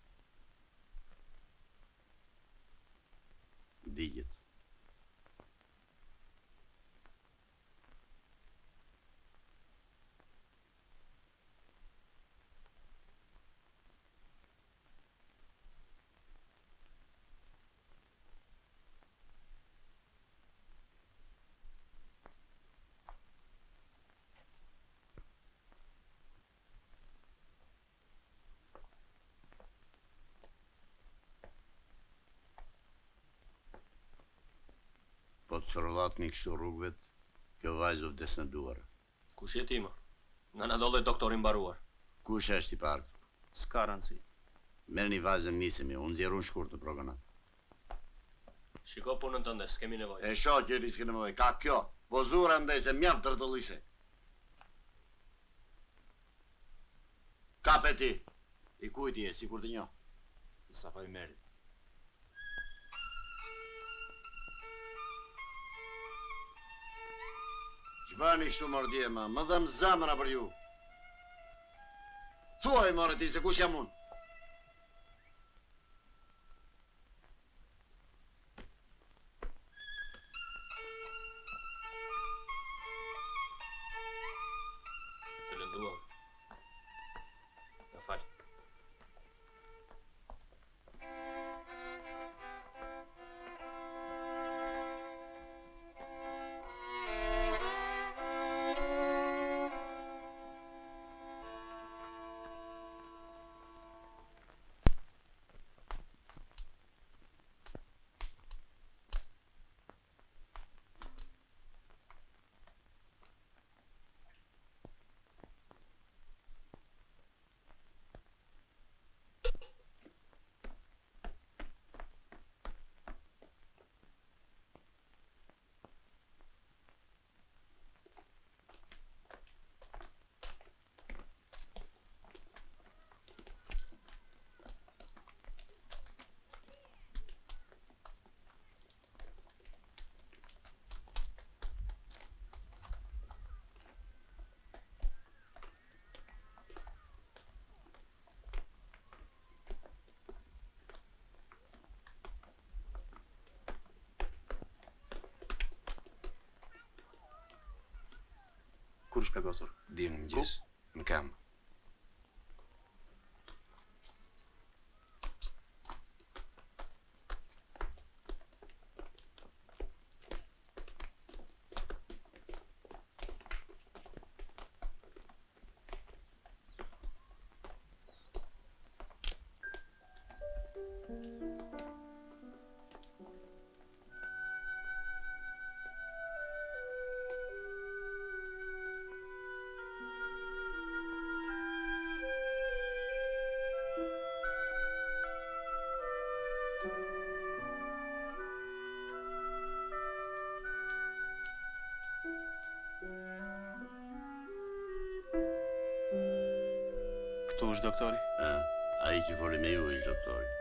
Digjet. Po të sërëllat një kështu rrugëvet, kjo vajzë vdes në duar. Kush je ti, ma? Nga na dolle doktorin baruar. Kush është i parë këtu? S'ka rëndësi. Merë një vajzën nisemi, unë zjeru në shkur të progonat. Shiko punën tënde, s'kemi nevojë. E sho që riske nevojë, ka kjo, po zura ndaj se mjaftë tërtëllise. Kape ti, i kujti e, si kur të njo. Sa faj merit. Qëbani kështu mordje, ma, më dhëm zamëra për ju. Thuaj, more ti, se kush jam unë? Të lënduam. Në falë. Kur është plagosur? Dje në mëngjes, në këmbë. Këtu është doktori? A i që foli me ju është doktori.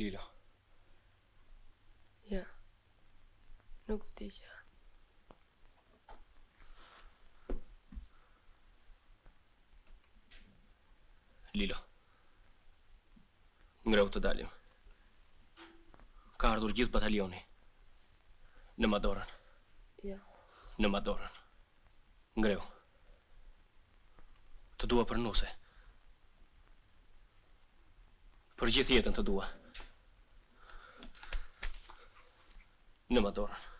Lilo. Ja. Nuk vdiqja. Lilo. Ngreu të dalim. Ka ardhur gjithë batalioni. Në Madorën. Ja. Në Madorën. Ngreu. Të dua për nuse. Për gjithë jetën të dua. Në Madorën.